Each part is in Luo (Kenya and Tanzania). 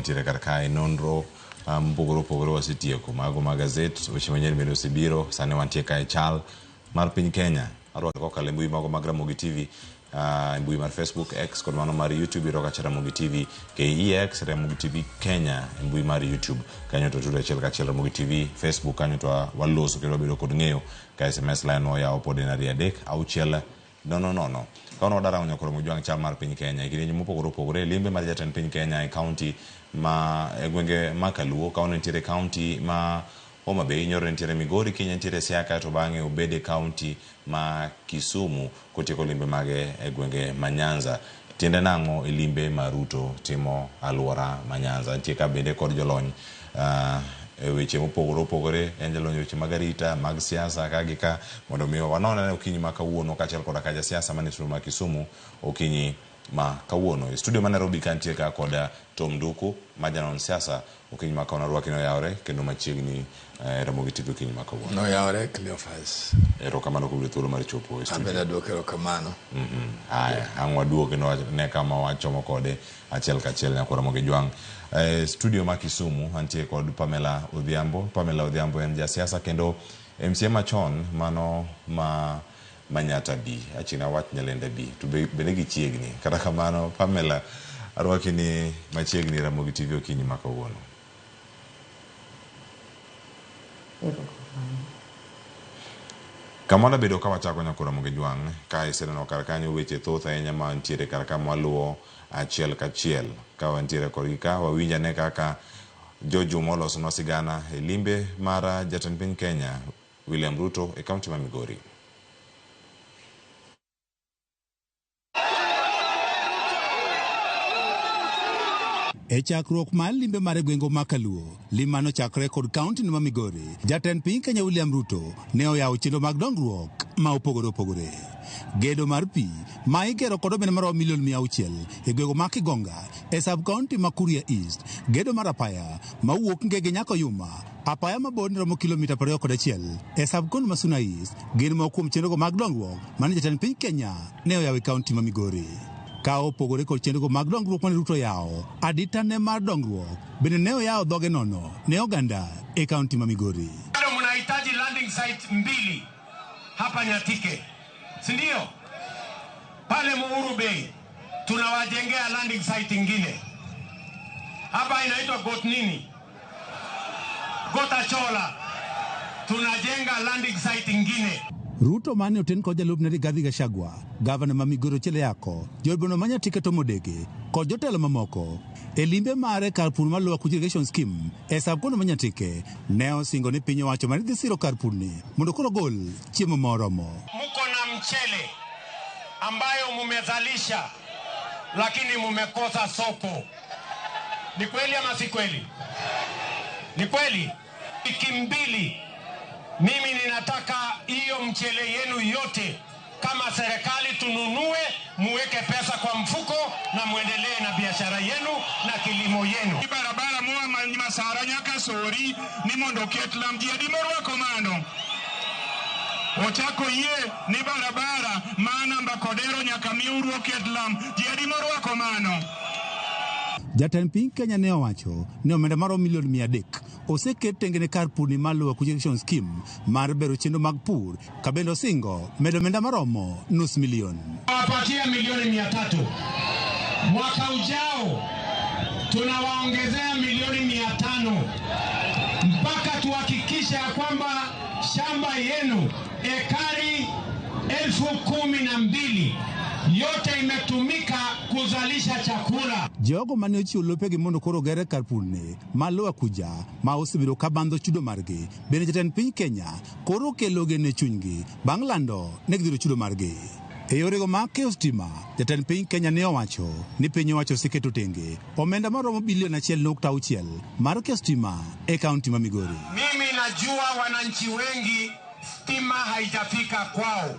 mantiere kar kae nonro mpogore opogore wasetieko mago magazet weche manyien bende osebiro sani wantie kae chal mar piny Kenya arwako kokalo mbui mago mag Ramogi TV mbui mar Facebook X kod mano mar YouTube iroka cha Ramogi TV KEX Ramogi TV Kenya mbui mar YouTube kanyo to tudo achiel kachiel Ramogi TV Facebook kanyo to waloso kendo bedo kod ng'eyo ka SMS line oyaw pod en 3 no kono dara onyo koro mujwang chal mar piny Kenya ikiri mopogore opogore limbe mar jatend piny Kenya e county ma gwenge makaluo kaono nitiere county ma Homa Bay nyoro nitiere Migori Kenya nitiere Siaya to bang'e obede county ma Kisumu kotieko limbe mage e gwenge ma Nyanza tiende nang'o e limbe ma Ruto timo aluora ma Nyanza nitie ka bende kod jolony e weche mopogore opogore en jolony weche mag arita mag siasa kagika mondo miyo wanone okinyi ma kawuono kachiel koda ka siasa mane studio ma Kisumu okinyi ma kawuono e studio ma Nairobi kantie ka koda Tom Duku majanon siasa okinyi ma kawuono rwaki no yawre kendo machiegni Ramogi TV okinyi ma kawuono no yawre Cleophas erokamano kuom thuolo mar chopo e studio abeda duok erokamano haya ang'wa duoke no ne kama wachomo kode achiel kachiel nyako Ramogi jwang studio ma Kisumu antie kod Pamela Odhiambo en jasiasa kendo MCA machon mano ma Manyata B achina wach Nyalenda B to bende gichiegni kata kamano Pamela arwaki ni machiegni Ramogi TV okinyi ma kawuono kamano bedo ka wachako nyako Ramogi jwang ka iseneno kar kanyo weche thoth ahinya ma ntiere kar ka mwaluo achiel kachiel ka wantiere kod ka wawinja ne kaka George Moloso no sigana e limbe mar jatend piny Kenya William Ruto e kaunti ma Migori. E chakruok mar limbe mar gwengo makaluo limano chakre kod kaunti ma Migori jatend piny Kenya William Ruto ne oyawo chenro mag dongruok ma opogore gedo mar pi ma igero kod omenda mar $600 million e gwego ma Kigonga e sub county ma Kuria East gedo mar apaya ma wuok Ngege nyaka Yuma apaya ma bor romo kilomita 21 e sub county ma Suna East gin moko kuom chenro mag dongruok mane jatend piny Kenya ne oyawo e kaunti ma Migori ka opogore kod chenro mag dongruok mane Ruto yawo adita ne mar dongruok bende ne oyawo dhoge nono ne oganda e kaunti ma Migori. Bado mnahitaji landing site 2 hapa Nyatike, si ndio? Pale Uhuru Bay tunawajengea landing site ingine hapa inaitwa Gotachola tunajenga landing site ingine. Ruto mane oten kod jalupne Rigathi Gachagua, gavana ma Migori Chelyako, jodbono ma Nyatike to Modege, kod jotelo mamoko e limbe mare kar pur mar Lower Irrigation Scheme e sab kono ma Nyatike ne osingo ni piny owacho mar dhi siro kar purni mondo koro gol chiemo moromo. Muko na mchele ambayo mumezalisha lakini mumekosa soko. Ni kweli ama si kweli? Ni kweli. Wiki 2 mimi ninataka hiyo mchele yenu yote kama serikali tununue, muweke pesa kwa mfuko na muendelee na biashara yenu na kilimo yenu. Barabara mwa masara nyaka sori ni mondo ketlam ji adimorwa komano. Ochako ye ni barabara mana Mbakodero nyaka miuru ketlam ji adimorwa komano. Jatend piny Kenya ne owacho ni omenda mar $300 million oseket tengene kar pur ni mar Lower Irrigation Scheme mar bero chenro mag pur ka bende osingo medo omenda maromo $500,000. Wapatia $300,000. Mwaka ujao tunawaongezea $500,000 mpaka tuhakikisha kwamba shamba yenu ekari 12,000 yote imetumika kuzalisha chakula. Jogo mane ochiwo lopegi mondo koro gere kar purni ma Lower kuja ma osebiro ka bandho chudo margi bende jatend piny Kenya koro kelo gene chunygi bang' lando ne gidhiro chudo margi. E yorego mag keyo stima jatend piny Kenya ne owacho ni piny owacho oseketo tenge omenda maromo $1.6 billion mar keyo stima e kaunti ma Migori. Mimi najua wananchi wengi stima haijafika kwao,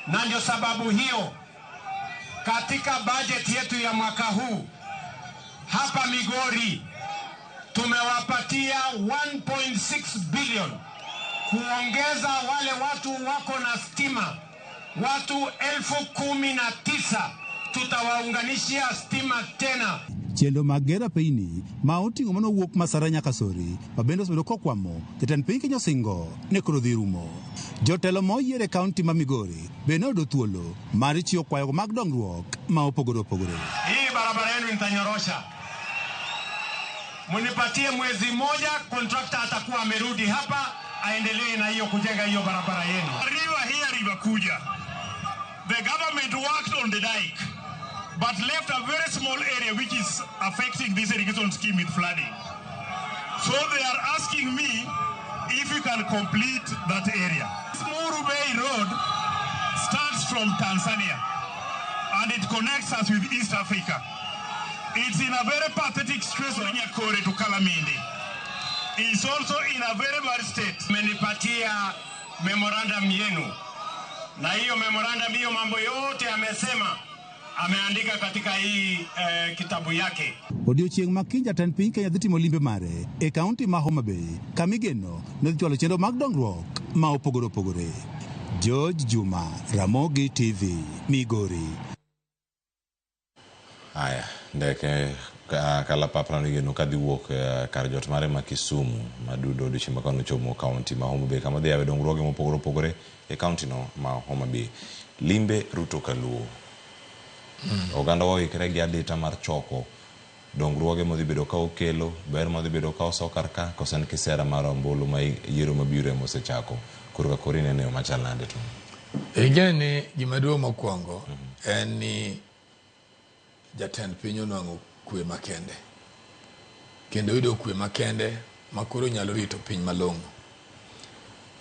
na ndio sababu hiyo katika bajeti yetu ya mwaka huu hapa Migori tumewapatia 1.6 billion kuongeza wale watu wako na stima. Watu 19,000 tutawaunganishia stima tena. Chenro mag gera piny ma oting'o mano wuok Masara nyaka Sori ma bende osebedo kokwamo jatend piny Kenya Osingo ne koro dhi rumo. Jotelo moyier e kaunti ma Migori bende odo thuolo mar chiwo kwayo mag dongruok ma opogore opogore. Hii barabara yenu nitanyorosha. Munipatie mwezi moja, kontrakta atakuwa amerudi hapa aendelee na hiyo kujenga hiyo barabara yenu. River Kuja. The government worked on the dike, but left a very small area which is affecting this irrigation scheme with flooding. So they are asking me if you can complete that area. Smuru Bay Road starts from Tanzania and it connects us with East Africa. It's in a very pathetic stress of Nyakore to Kalamindi. It's also in a very bad state. Menipatia memorandum yenu. Na hiyo memorandum hiyo mambo yote amesema ameandika katika hii kitabu yake. Odiochieng' ma kiny jatend piny Kenya dhi timo limbe mare e kaunti ma Homa Bay kamigeno ne dhi chwalo chenro mag dongruok ma opogore opogore. George Juma, Ramogi TV, Migori. Haya, ndeke kalapapla nigeno kadhi wuok kar jot mare ma Kisumu madudo odiochieng' makano chomo kaunti ma Homa Bay kama dhi yawe dongruoge mopogore opogore e kaunti no ma Homa Bay. Limbe Ruto Kaluo. Oganda oikre gi adita mar choko dongruoge modhi bedo ka okelo, ber modhi bedo ka osokar ka kosen kisera mar ombulu ma yiero mabiro mosechako. Kurga korine ne machal nade to. Igeni gimaduong' mokwongo en ni jatend piny onwang'o kwe makende. Kendo yudo kwe makende makoro nyalo rito piny malong'o.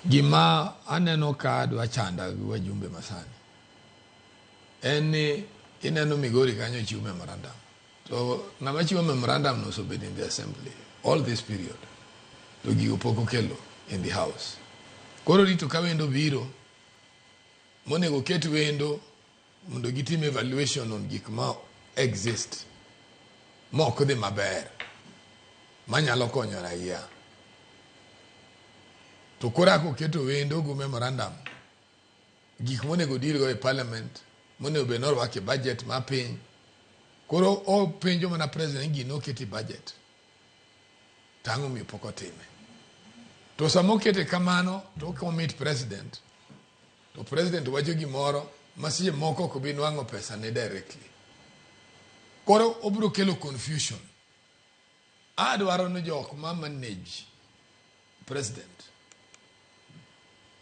Gima aneno ka adwa chanda gi wajumbe masani en ni ineno Migori kanyo chiwo memorandum. So ng'ama chiwo memorandum no osebedo in the assembly all this period. To gigo pok okelo in the house. Koro rito ka wendo biro monego ket wendo mondo gitim evaluation on gik ma exist moko dhi maber manyalo konyo raia. To korako keto wendo go memorandum gik monego dirgo e parliament monego be norwake budget ma piny. Koro o penjo mana president gino keti budget tango mi poko time. To samo kete kamano to commit president. To president wacho gimoro masie moko ko bi nwang'o pesa ne directly. Koro obro kelo confusion. Adwaro no jok ma manage president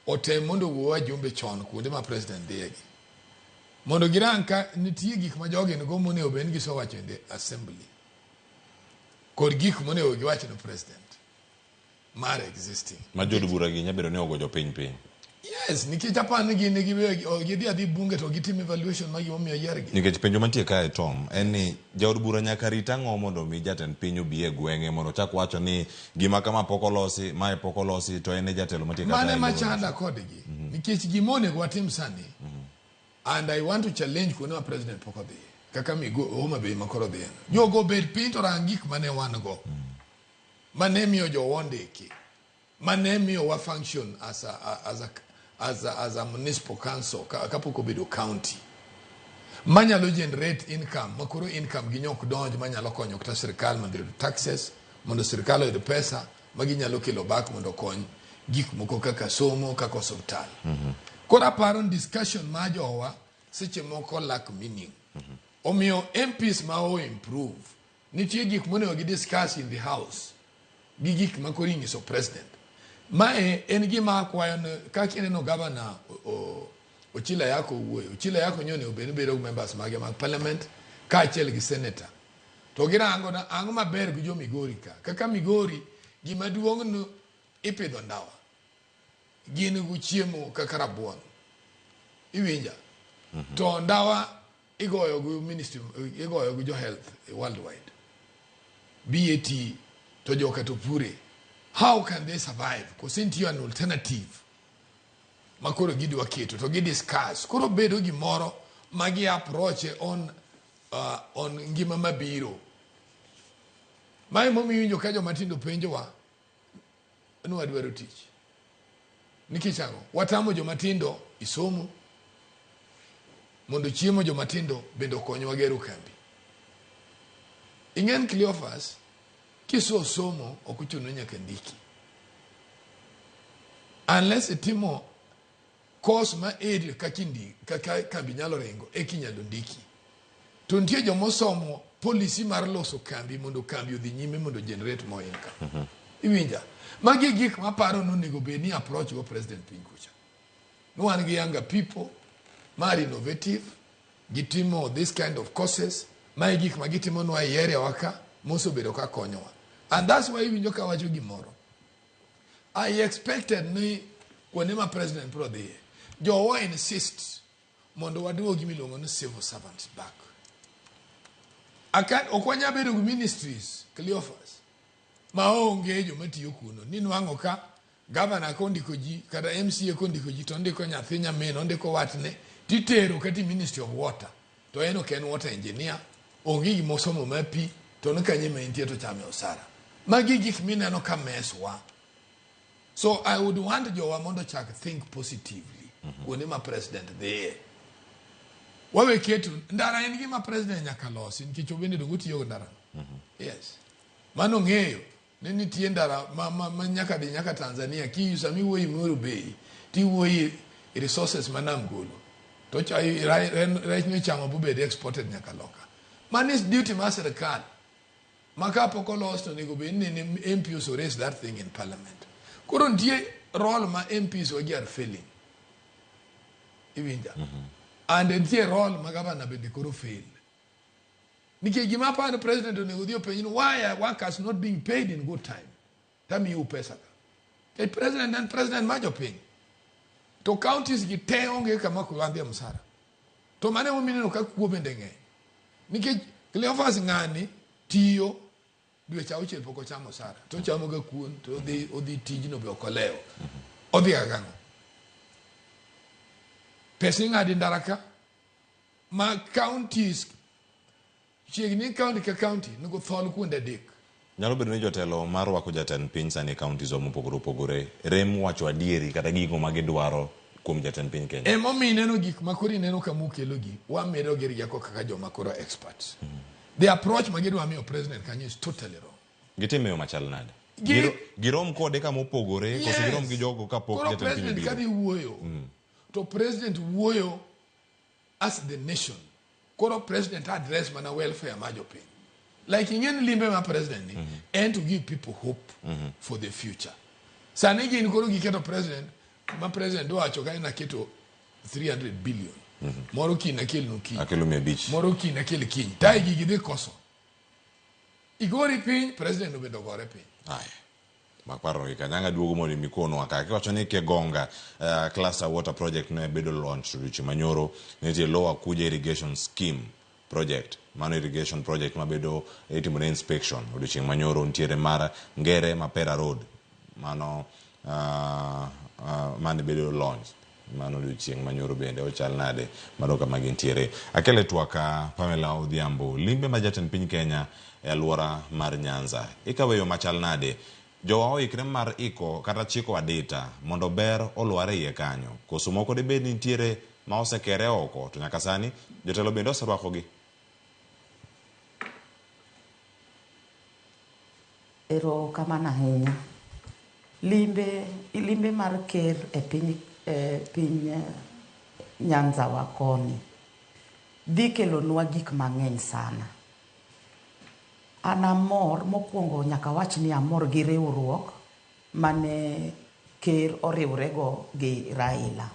otem mondo wuo jumbe chon kuonde ma president dhiegi mondo girang ka nitie gik ma jogi go monego ben gi so wacho in assembly kod gik monego giwacho no president mar existing ma jod bura gi nyabedo ne ogo jopiny. Yes, nikech apani gini gidhi adhi bunge to gitim evaluation ma gimomiyo yiergi. Nikech penjo mantie kae Tom en ni jaod bura nyaka rita ng'o mondo mi jatend piny obi e gweng'e mondo chak wacho ni gima kama pok olosi, mae pok olosi to en jatelo mantie kae. Mane machanda kodgi. Nikech gimone watim sani. And I want to challenge kuno president pok odhi. Kaka migo Homa Bay makoro dhi. Jogo bed piny to rangik mane wan go. Mane miyo jo wondeki. Mane miyo wa function as a municipal council kapoko bedo county manyalo generate income makoro income ginyok donj manyalo konyo kata sirkal mondo taxes mondo sirkal oyud pesa maginyalo kelo back mondo kony gik moko kaka somo kaka hospital. Kora paro discussion ma jowa seche moko lack meaning. Omiyo MPs ma o improve nitie gik monego gi discuss in the house gi gik makoro inyiso president. Mae en gima kwayo kaka ineno governor Ochila Yako wuoyo. Ochila Yako nyone obedo members mage mag parliament kaachiel gi senator. To girango na ang'o maber gi jo Migori ka. Kaka Migori gima duong' no ipidho ndawa. Gin gu chiemo kaka rabuon. Iwinja. To ndawa igoyo gu ministry, igoyo gu jo health worldwide. BAT to joka to pure. How can they survive? Because into an alternative. Makoro gidwa keto to discuss. Koro bedo gimoro magi approach on ngima mabiro. Mae momi winjo ka joma tindo penjowa anu adwaro tich. Nikech ang'o? Watamo joma tindo isomo mondo chiemo joma tindo bendo konyo wagero kambi. ingen Cleophas kiso somo okuchuno nyaka ndiki unless itimo course ma area kakindi kambi nyalo rengo ekinyalo ndiki to nitie jomosomo policy mar loso kambi mondo kambi odhi nyime mondo generate more income iwinja magi gik maparo nonego be ni approach go president piny kucha no one gi younger people mar innovative gitimo this kind of courses mai gik magitimo no ai area waka moso bedo ka konyowa and that's why winjo ka wacho gimoro I expected ni kwene ma president pro dhi jowa insist mondo waduogi miluongo ni civil servants back akan okwanya bedo gi ministries Cleophas maonge jo matiyo kuno ni nwango ka governor kondiko ji kada MCA kondiko ji to ndiko nyathi nyamin ndiko watne titero kati ministry of water to eno ken water engineer ongi mosomo mapi to nkanye mentie to chame osara magi gik mineno ka meswa so I would want jowa mondo chak think positively kwene ma president there wawe ketu ndara en gima president nyaka losi nikech obende dongo tiyo ndara yes mano ng'eyo ni nitie ndara ma nyaka di nyaka Tanzania ki sami wuoyi Meru Bay ti wuoyi resources manam golo to right ni chamo bube exported nyaka loka man is duty ma serikal maka poko lost to nego be ni MPs so raise that thing in parliament koro nitie role ma MPs wagi are failing iwinja and nitie role ma governor be koro fail nikech gima pa president onego dhi openj why are workers not being paid in good time tami u pesa ka president and president majo piny to counties gi te onge kama ko andhi msara to mane momineno ka kuo bende ng'eny nikech Cleophas ng'ani tiyo dwe cha uchiel poko chamo sara to chamo ga kuon to odhi tijno be okoleo odhi agang'o pesa ng'adi ndaraka ma counties chiegni county ka county nego thol kuonde adek nyalo bedo ni jotelo mar wako jatend piny sani counties mopogore opogore rem wacho adieri kata gigo magidwaro kuom jatend piny Kenya emomineno gik makori neno kamukelo gi wamedo gi rieko kaka joma koro experts the approach magidwa miyo president kanyo is totally wrong gitime yo machal nade girom kode kama opogore koso girom gi jogo kapok jatend piny biro kadi wuoyo to president wuoyo as the nation koro president address mana welfare ma jopiny like ingen limbe ma president ni and to give people hope for the future sani gin koro giketo president ma president wacho ka ina keto 300 billion moro kin akel no kin akelo me beach moro kin akel kin tai gigi de koso igori piny president obedo gore piny ai makparo ni kanyanga duogo moni mikono akake wacho ni Kegonga cluster water project ne bedo launch ruchi manyoro nitie lower kuja irrigation scheme project mano irrigation project mabedo itimo inspection odiochieng' manyoro ntiere mara Ngere Mapera Road mano mane bedo launch mano odiochieng' manyoro bende ochal nade mano kama gintiere akele twaka Pamela Odhiambo limbe ma jatend piny Kenya e alwora mar Nyanza ikaweyo machal nade jowa oikre mar iko kata chiko adita mondo ber olware iye kanyo koso moko de bed nitiere ma osekere oko to nyaka sani jotelo bende oserwakogi ero kamana ahinya limbe mar ker e piny Nyanza wa koni dhi kelonwa gik mang'eny sana. An amor mokwongo nyaka wach ni amor gi riwruok mane ker oriwrego gi Raila.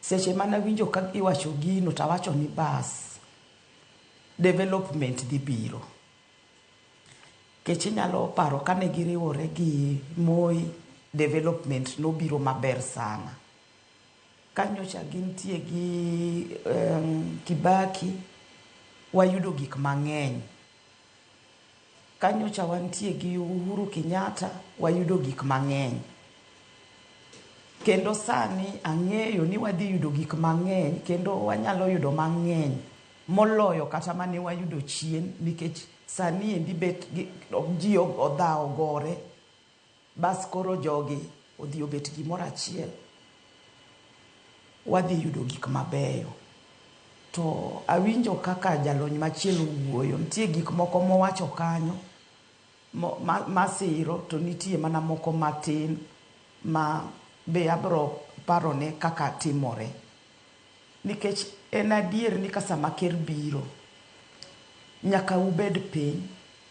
Seche mana winjo ka iwacho gino tawacho ni bas development dhi biro. Kech inyalo paro kane giriwore gi Moi development no biro maber sana. Kanyocha gintie gi Kibaki wayudo gik mang'eny. Kanyocha wantie gi Uhuru Kenyatta wayudo gik mang'eny. Kendo sani ang'eyo ni wadhi yudo gik mang'eny kendo wanyalo yudo mang'eny moloyo kata mane wayudo chien nikech sani endi bet ji odhawo gore bas koro jogi odhi obet gimoro achiel wadhi yudo gik mabeyo to awinjo kaka jalony machielo wuoyo, nitie gik moko mowacho kanyo masiro, to nitie mana moko matin ma be abro parone kaka timore. Nikech en adier ni sama ker biro, nyaka ubed piny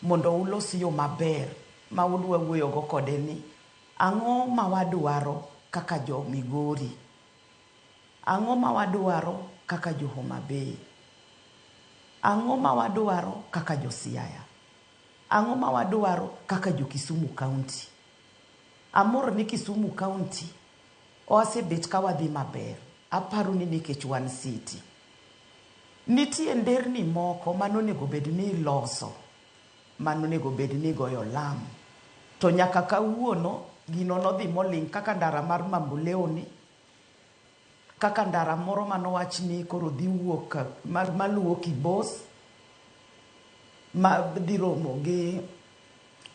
mondo ulos yo maber ma udwa wuoyogo kode ni ang'o ma wadwaro kaka jo Migori, ang'o ma wadwaro kaka jo Homa Bay, ang'o ma wadwaro kaka jo Siaya, ang'o ma wadwaro kaka jo Kisumu County. Amor ni Kisumu County osebet ka wadhi maber, aparo ni nikech wan city. Nitie nderni moko manonego bed ni loso, manonego bed ni goyo lam, to nyaka kawuono gino nodhi moling, kaka ndara mar Mambuleoni, kaka ndara moro manowach ni koro dhi wuok maluwo Kibos, ma dhi romo gi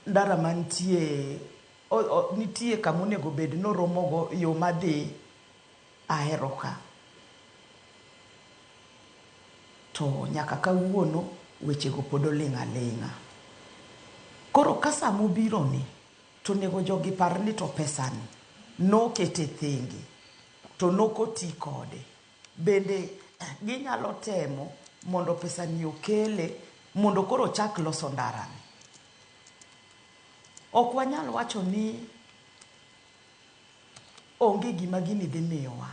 ndara mantie nitie kamonego bed no romogo yo madhi Ahero ka. To nyaka kawuono wechego pod oling' aling'a. Koro ka sama ubiro ni, to nego jogi par ni to pesani nokete thenge, to nokoti kode. Bende ginyalo temo mondo pesani okele mondo koro chak loso ndarani. Ok wanyal wacho ni onge gima gini dhi miyowa.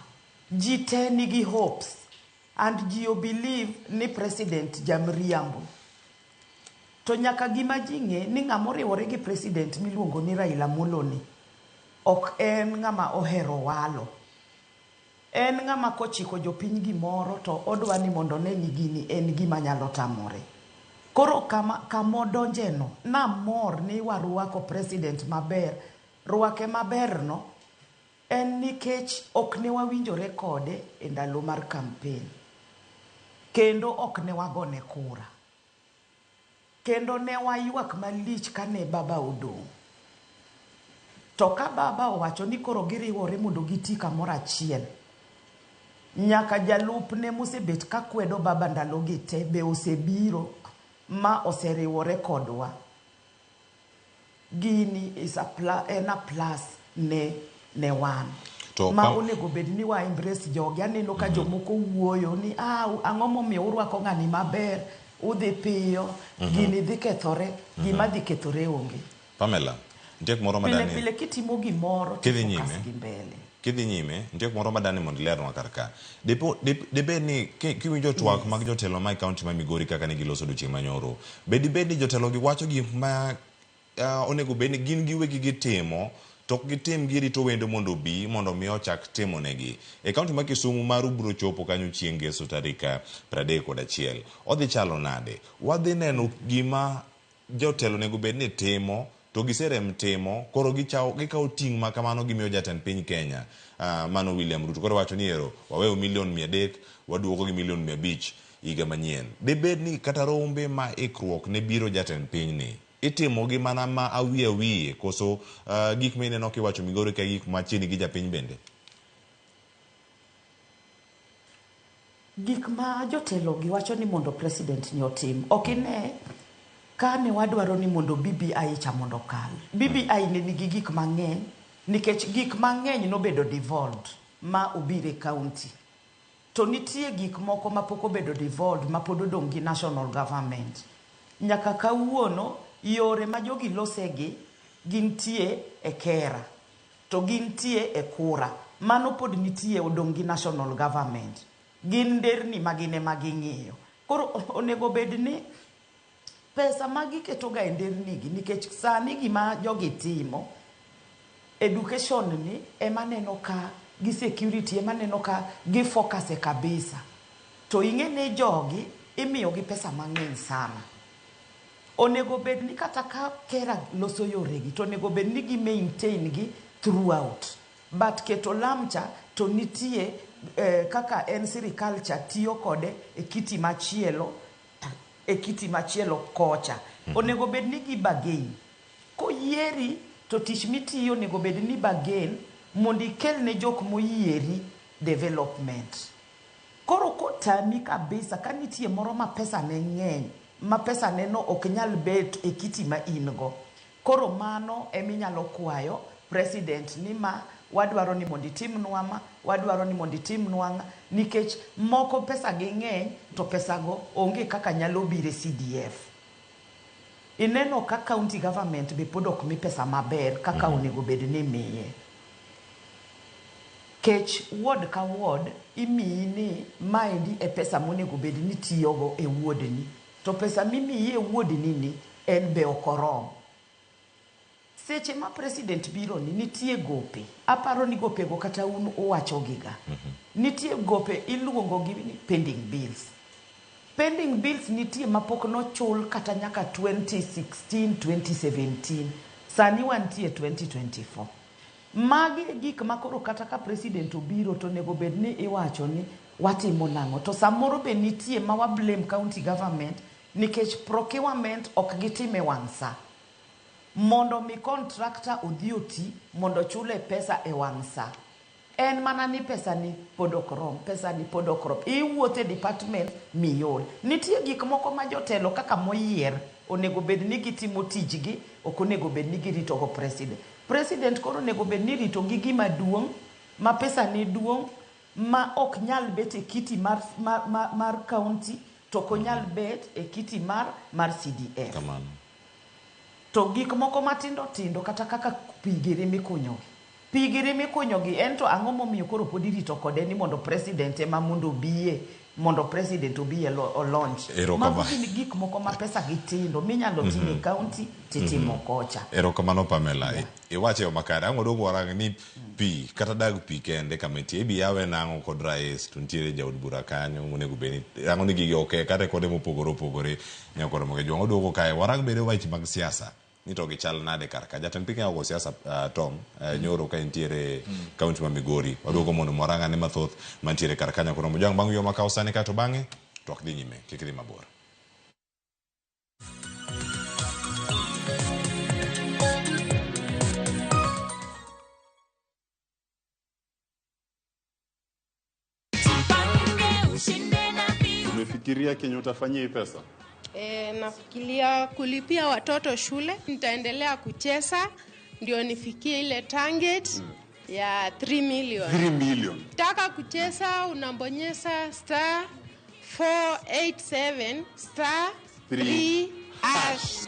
Ji te nigi hopes and ji believe ni president jamriambo. To nyaka gima ji ng'e ni ng'ama riwore gi president miluongo ni Raila Amolo ni ok en ng'ama ohero walo. En ng'ama kochiko jopiny gimoro to odwa ni mondo ne ni gini en gima nyalo tamore. Koro kamodonjeno namor ni waruako president maber. Ruake maber no en nikech ok ne wawinjore kode e ndalo mar campaign. Kendo ok ne wagone kura. Kendo ne wayuak malich kane baba odong'. To ka baba owacho ni koro giriwore mondo giti kamoro achiel, nyaka jalupne mosebet ka kwedo baba ndalogi te be osebiro ma oseriwore kodwa. Gini is a plus ne wan. Ma onego bed ni wa embrace jogi. Aneno ka jomoko wuoyo ni ang'o momiyo urwako ng'ani maber, udhi piyo, gini dhi kethore, gima dhi kethore onge. Pamela, ndiek moro madani. Pile kitimo gimoro kidhi nyime, ndiek moro madani mondo lerwa karka. Debe ni kiwinjo twak mag jotelo mag kaunti ma Migori kaka ne giloso odiochieng' manyoro. Bedi jotelo gi wacho gik ma onego bed ni gin giwegi gitimo, to gitim girito wendo mondo bi mondo mi ochak timo negi. E kaunti ma Kisumu maru biro chopo kanyo chieng' Ngeso tarik 31. Odhi chalo nade? Wadhi neno gima jotelo nego bed ni timo, to giserem timo, koro gikawo ting' ma kamano gimiyo jatend piny Kenya, mano William Ruto. Koro wacho ni ero waweyo milion 300, waduoko gi milion 500 higa manyien. Debed ni kata rombe ma ikruok ne biro jatend piny ni itimo gi mana ma awiye koso gik ma ineno kiwacho Migori ka gik machiegni gi japiny bende? Gik ma jotelo gi wacho ni mondo president ni otim, ok ine ka ne wadwaro ni mondo BBI cha mondo kal. BBI ne nigi gik mang'eny, nikech gik mang'eny nobedo devolved ma obire county. To nitie gik moko ma pok obedo devolved ma pod odong' gi national government. Nyaka kawuono yore ma jogi losegi gintie e kera, to gintie e kura. Mano pod nitie odong' gi national government. Gin nderni magine maging'iyo. Koro onego bed ni pesa magiketo ga e nderni gi, nikech sani gima jogi timo, education ni emaneno ka gi security emaneno ka gi focus e kabisa. To ing'ene jogi imiyo gi pesa mang'eny sana. Onego bed ni kata ka kera loso yoregi, to onego bed ni gi maintain gi throughout. But keto lamcha to nitie kaka en sirikal cha tiyo kode e kiti machielo kocha. Onego bed ni gi bargain. Koyieri to tich mitiyo onego bed ni bargain mondo ikel ne jok moyieri development. Koro kotami kabisa kanitie moro ma pesa ne ng'eny, ma pesa ne no ok nyal bet e kiti ma ingo. Koro mano eminyalo kwayo president ni ma wadwaro ni mondo itimnwa ma, wadwaro ni mondo itimnwa, nikech moko pesa gi ng'eny to pesa go onge kaka nyalo bire CDF. Ineno ka county government be pod ok mi pesa maber kaka onego bed ni miye. Kech ward ka ward imiyi ni maendi e pesa monego bed ni tiyogo e wuodni. To pesa mimiyi e wuodni ni en be okorom. Seche ma president biro ni nitie gope. Aparo ni gope go kata un uwacho giga. Nitie gope iluongo gi ni pending bills. Pending bills nitie mapok no chul kata nyaka 2016-2017. Sani wantie 2024. Magi gik makoro kata ka president obiro to nego bed ni iwacho ni watimo nang'o. To samoro be nitie ma wa blame county government nikech procurement ok gitime wang' sa. Mondo mi contractor odhi oti mondo chule pesa e wang' sa. En mana ni pesa ni podokrom, pesa ni podokrom. Iwuothe department miyol. Nitie gik moko ma jotelo kaka moyier onego bed ni gitimo tijgi, ok onego bed ni girito go president. President koro onego bed ni rito gi gima duong', ma pesa ni duong', ma ok nyal bet e kiti mar county, to ko nyal bet e kiti mar CDF. Kamano. To gik moko matindo tindo kata kaka pigiri mikunyogi. Pigiri mikunyogi ento ang'o momiyo koro pod irito kode ni mondo president ema mondo biye, mondo president obiye launch. Mago gin gik moko ma pesa gi tindo minyalo timo county titimo kocha. Erokamano Pamela. Iwache makare ang'o dogo warang ni pi kata dag pi kende kamiti ibi yawe nang'o kod rais to ntiere jaod bura kanyo monego beni ang'o ni gigi okay kata kode mopogore nyakoro moge jwango dogo kae warang bede wachi mag siasa ni to gichal nade karka jatend piny ogo siasa Tom nyoro ka ntiere county ma Migori wadogo mondo moranga ne mathoth mantiere karka nyakoro mojang bang' yo makao sane ka to bang'e to ok dhi nyime kik dhi mabor. Umefikiria Kenya utafanyia hii pesa? Nafikiria kulipia watoto shule. Nitaendelea kucheza ndio nifikie ile target ya 3 million. 3 million. Taka kucheza unabonyeza *487 *3 hash.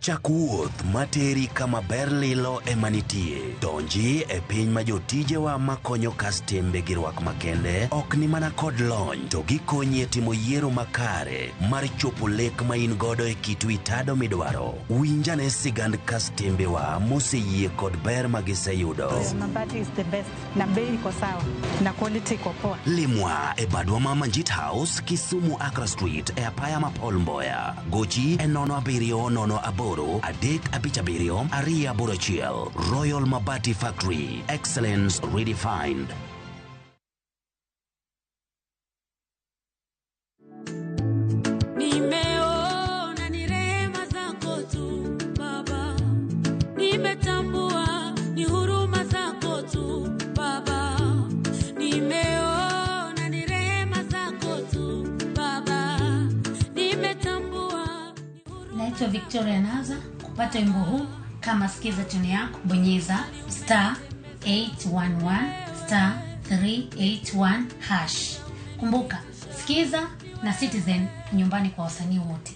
Chakuoth materi kama berlilo emanitie. Donji e piny ma jotijewa makonyo kastembe gi rwak makende ok ni mana kod lony to gikonyi e timo yiero makare mar chopo lek ma in godo e kitu itado midwaro. Winjane sigand kastembewa moseyie kod ber magiseyudo. Mabati is the best na bei iko sawa na quality iko poa. Limwa e badwa ma Manjit House, Kisumu Accra Street e apaya ma Paul Mboya. Gochi e 070 Adek Abichabiriyo Aria Burachiel. Royal Mabati Factory, excellence redefined. Nimeona ni rehema zako tu Baba, nimetambua ni huruma zako tu Baba, nimeona ni rehema zako tu Baba, nimetambua. Naitwa Victoria Naza. Kupata wimbo huu kama sikiza tune yako bonyeza *811 *381 hash. Kumbuka sikiza na Citizen nyumbani kwa wasanii wote.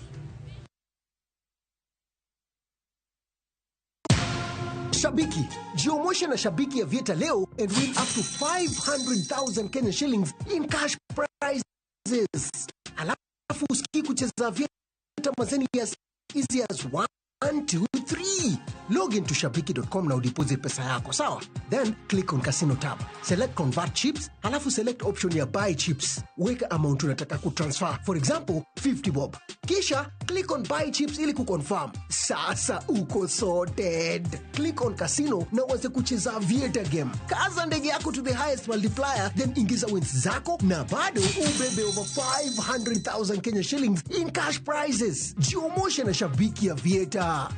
Shabiki, jiomoshe na Shabiki ya Vieta leo and win up to 500,000 Kenya shillings in cash prizes. Alafu usiki kucheza Vieta mazeni as easy as 1, 2, 3. Log into shabiki.com na udeposit pesa yako, sawa? Then click on Casino tab. Select Convert Chips, halafu select option ya Buy Chips. Weka amount unataka kutransfer. For example, 50 bob. Kisha click on Buy Chips ili kuconfirm. Sasa uko sorted. Click on Casino na uanze kucheza Vieta game. Kaza ndege yako to the highest multiplier, then ingiza wins zako na bado ubebe over 500,000 Kenya shillings in cash prizes. Jiomoshe na Shabiki ya Vieta.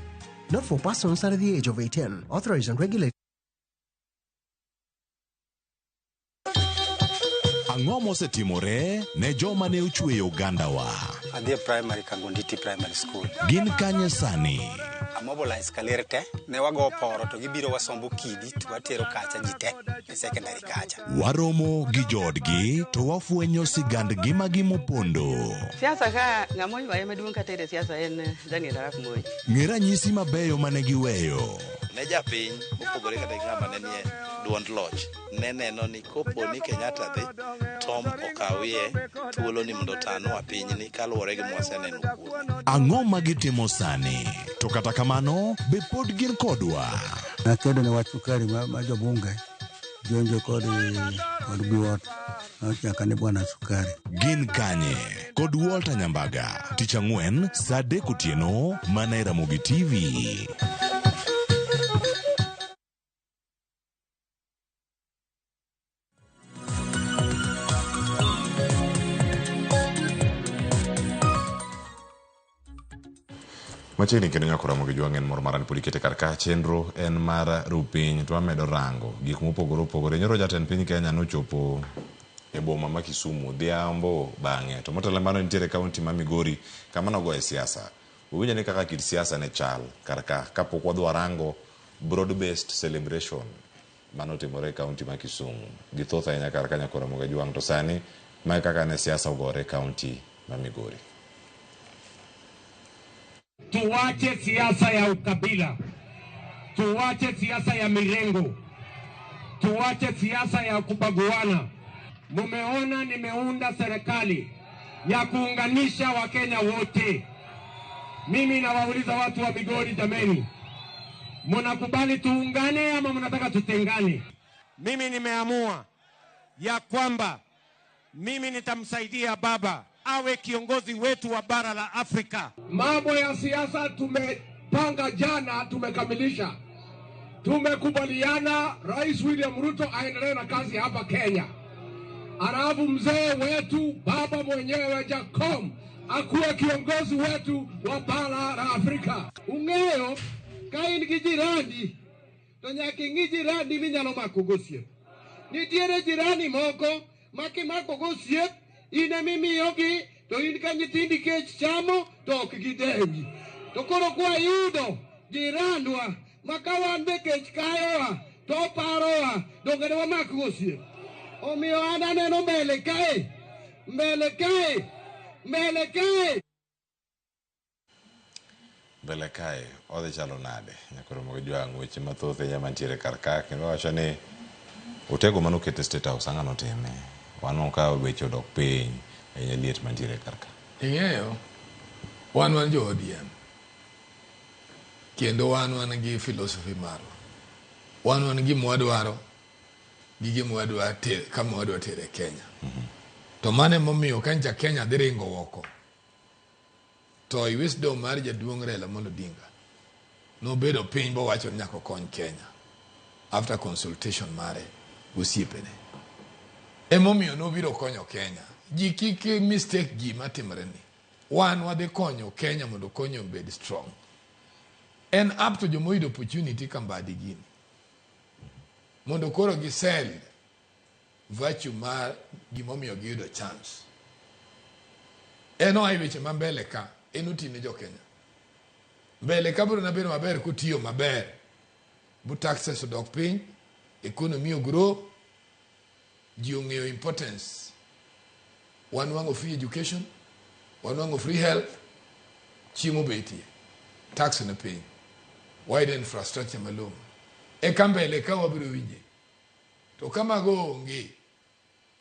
not for persons under the age of 18. Authorized and regulated. Ang'o mosetimore ne joma ne ochweyo Ugandawa? Adhi primary Kangonditi Primary School. Gin kanye sani? Mobilize kaler te ne wago poro to gibiro wasombo kidi to watero kacha jite e secondary kacha. Waromo gi jodgi to wafwenyo sigand gimagi mopondo. Siasa ka ng'amoy wae maduong' kata e siasa en Daniel Arap Moi. Ng'e ranyisi mabeyo mane giweyo. Ne japiny mopogore kata ng'ama ne nie duond loch ne neno ni kopo ni Kenyatta dhi Tom okawie thuolo ni mondo tanwa piny ni kaluwore gi mwaseneno kuome. Ang'o ma gitimo sani? To kata kamano be pod gin kodwa. Nakedo ne wachukari ma jobunge jonjo kod buot nyaka ne bwana Sukari. Gin kanye kod Walter Nyambaga tich ang'wen saa 3 otieno mana e Ramogi TV. Machiegni kendo nyako Ramogi Jwang'en mor maran podi kete karka chenro en mar rupiny to amedo rango gik mopogore opogore. Nyoro jatend piny Kenya nochopo e boma ma Kisumu dhiambo bang'e to motelo mano nitiere kaunti ma Migori kama nogo e siasa. Uwinjo ni kaka kit siasa ne chal karka kapok wadwa rango broad based celebration manotimore e kaunti ma Kisumu. Githoth ahinya karka nyako Ramogi Jwang' to sani ma kaka ne siasa ogore e kaunti ma Migori. Tuwache siasa ya ukabila, tuwache siasa ya mirengo, tuwache siasa ya kubaguana. Mumeona nimeunda serikali ya kuunganisha Wakenya wote. Mimi nawauliza watu wa Migori, jameni, mnakubali tuungane ama mnataka tutengane? Mimi nimeamua ya kwamba mimi nitamsaidia baba awe kiongozi wetu wa bara la Afrika. Mambo ya siasa tumepanga jana, tumekamilisha. Tumekubaliana Rais William Ruto aendelee na kazi hapa Kenya. Alafu mzee wetu baba mwenyewe Jacob akuwe kiongozi wetu wa bara la Afrika. Ung'eyo kain gi jirani to nyaka ing'i jirani minyalo mako gosiep. Nitiere jirani moko makimako gosiep ine mimiyogi to in ka nyithindi kech chamo to ok gidengi. To koro kwa yudo jiranwa makawan be kech kayowa to parowa dongere wamak gosiep. Omiyo an aneno mbele kae. Mbele kae odhi chalo nade nyako Ramogi Jwang' weche mathoth e mantiere karka kendo wacho ni utego manokete State House ang'ano time wano ka weche odok piny e liet mantiere karka. Ing'eyo wan jo ODM kendo wan gi philosophy marwa. Wan gi mwadwaro gi mwadwa kama wadwa tere Kenya. To mane momiyo kanja Kenya dhi ringo woko. To i wisdom mar jaduong' Raila Amolo Odinga nobedo piny bo wacho nyako kony Kenya after consultation mare gosiepene. Emomiyo nobiro konyo Kenya. Ji kik mistake ji matimre ni. Wan wadhi konyo Kenya mondo konyo obed strong. En up to jomoyudo opportunity kambadi gini. Mondo koro gisel virtue mar gimomiyo giyudo chance. Eno ai weche ma mbele ka enutine jo Kenya. Mbele ka biro nabedo maber kutiyo maber. Bu taxes odok piny, economy grow, ji ong'eyo importance. Wan wang'o free education, wan wang'o free health, chiemo betie, tax na piny, wide infrastructure malong'o. Eka mbele ka wabiro winje. To kama go onge,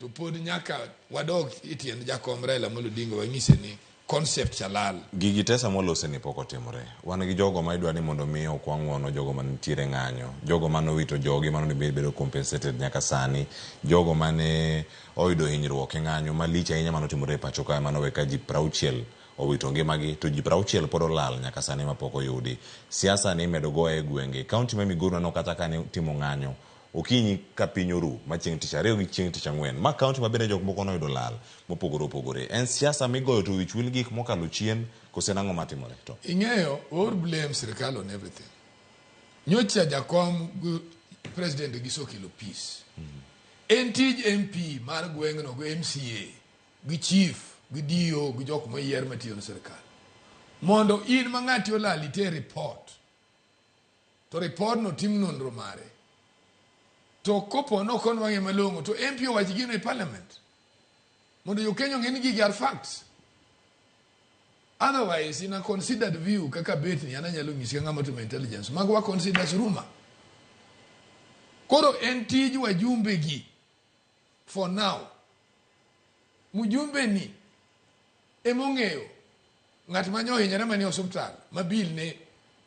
to pod nyaka wadog itiend jakom Raila Amolo Odinga wang'ise ni concept chalal. Gigi tesa molose ni poko timore. Wan gi jogo ma idwa ni mondo miyo kwang'wono jogo man tiere ng'anyo. Jogo mano wito jogi mano ni bedo compensated nyaka sani. Jogo mane oyudo hinyruok e ng'anyo malich ahinya mano timore pacho ka mano weka ji 60 owito ngimagi to ji 60 pod olal nyaka sani ma pok oyudi. Siasa ni medo go e gwenge. Kaunti ma Migori no kata ka ne timo ng'anyo okinyi ka piny oru ma chieng' tich ariyo gi chieng' tich ang'wen ma kaunti ma bende jok moko noyudo lal mopogore opogore. En siasa migoyo to wich wil gik mokalo chien kose nang'o matimore to? Ing'eyo or blame sirikal on everything. Nyocha jakom president giso kelo peace. En tij MP mar gweng'no go MCA gi chief gi DO gi jok moyier matiyo ne sirikal mondo in ma ng'ati olali te report to report no tim nonro mare to kopo no kon wang'e malong'o to MP owachi gino e parliament mondo jokenya ng'e ni gigi are facts. Otherwise in a considered view kaka bet ni anyalo nyisi ng'ama timo intelligence magwa considers rumor. Koro en tij wajumbe gi for now. Mujumbe ni emong'eyo ng'at manyo hinyare manie hospital ma bill ne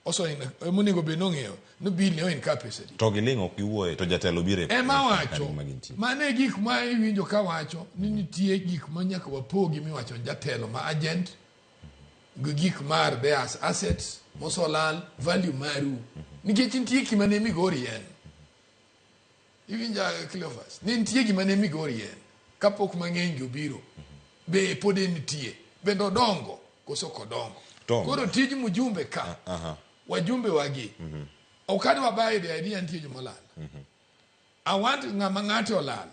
osoina emonego be nong'eyo no bill ne oin capacity. To giling'o kiwuoye to jatelo bire ema wacho mane gik ma iwinjo ka wacho ni nitie gik ma nyaka wapogi miwacho jatelo ma agent gik mar their assets mosolal value maru nikech nitie gima ne migori yen iwinja Cleophas ni nitie gima ne migori yen kapok mang'eny obiro be pod nitie bendo dongo koso kodongo. Koro tij mujumbe ka wajumbe wagi okani wabaye de idea nitie jomolal. I want ng'ama ng'ate olal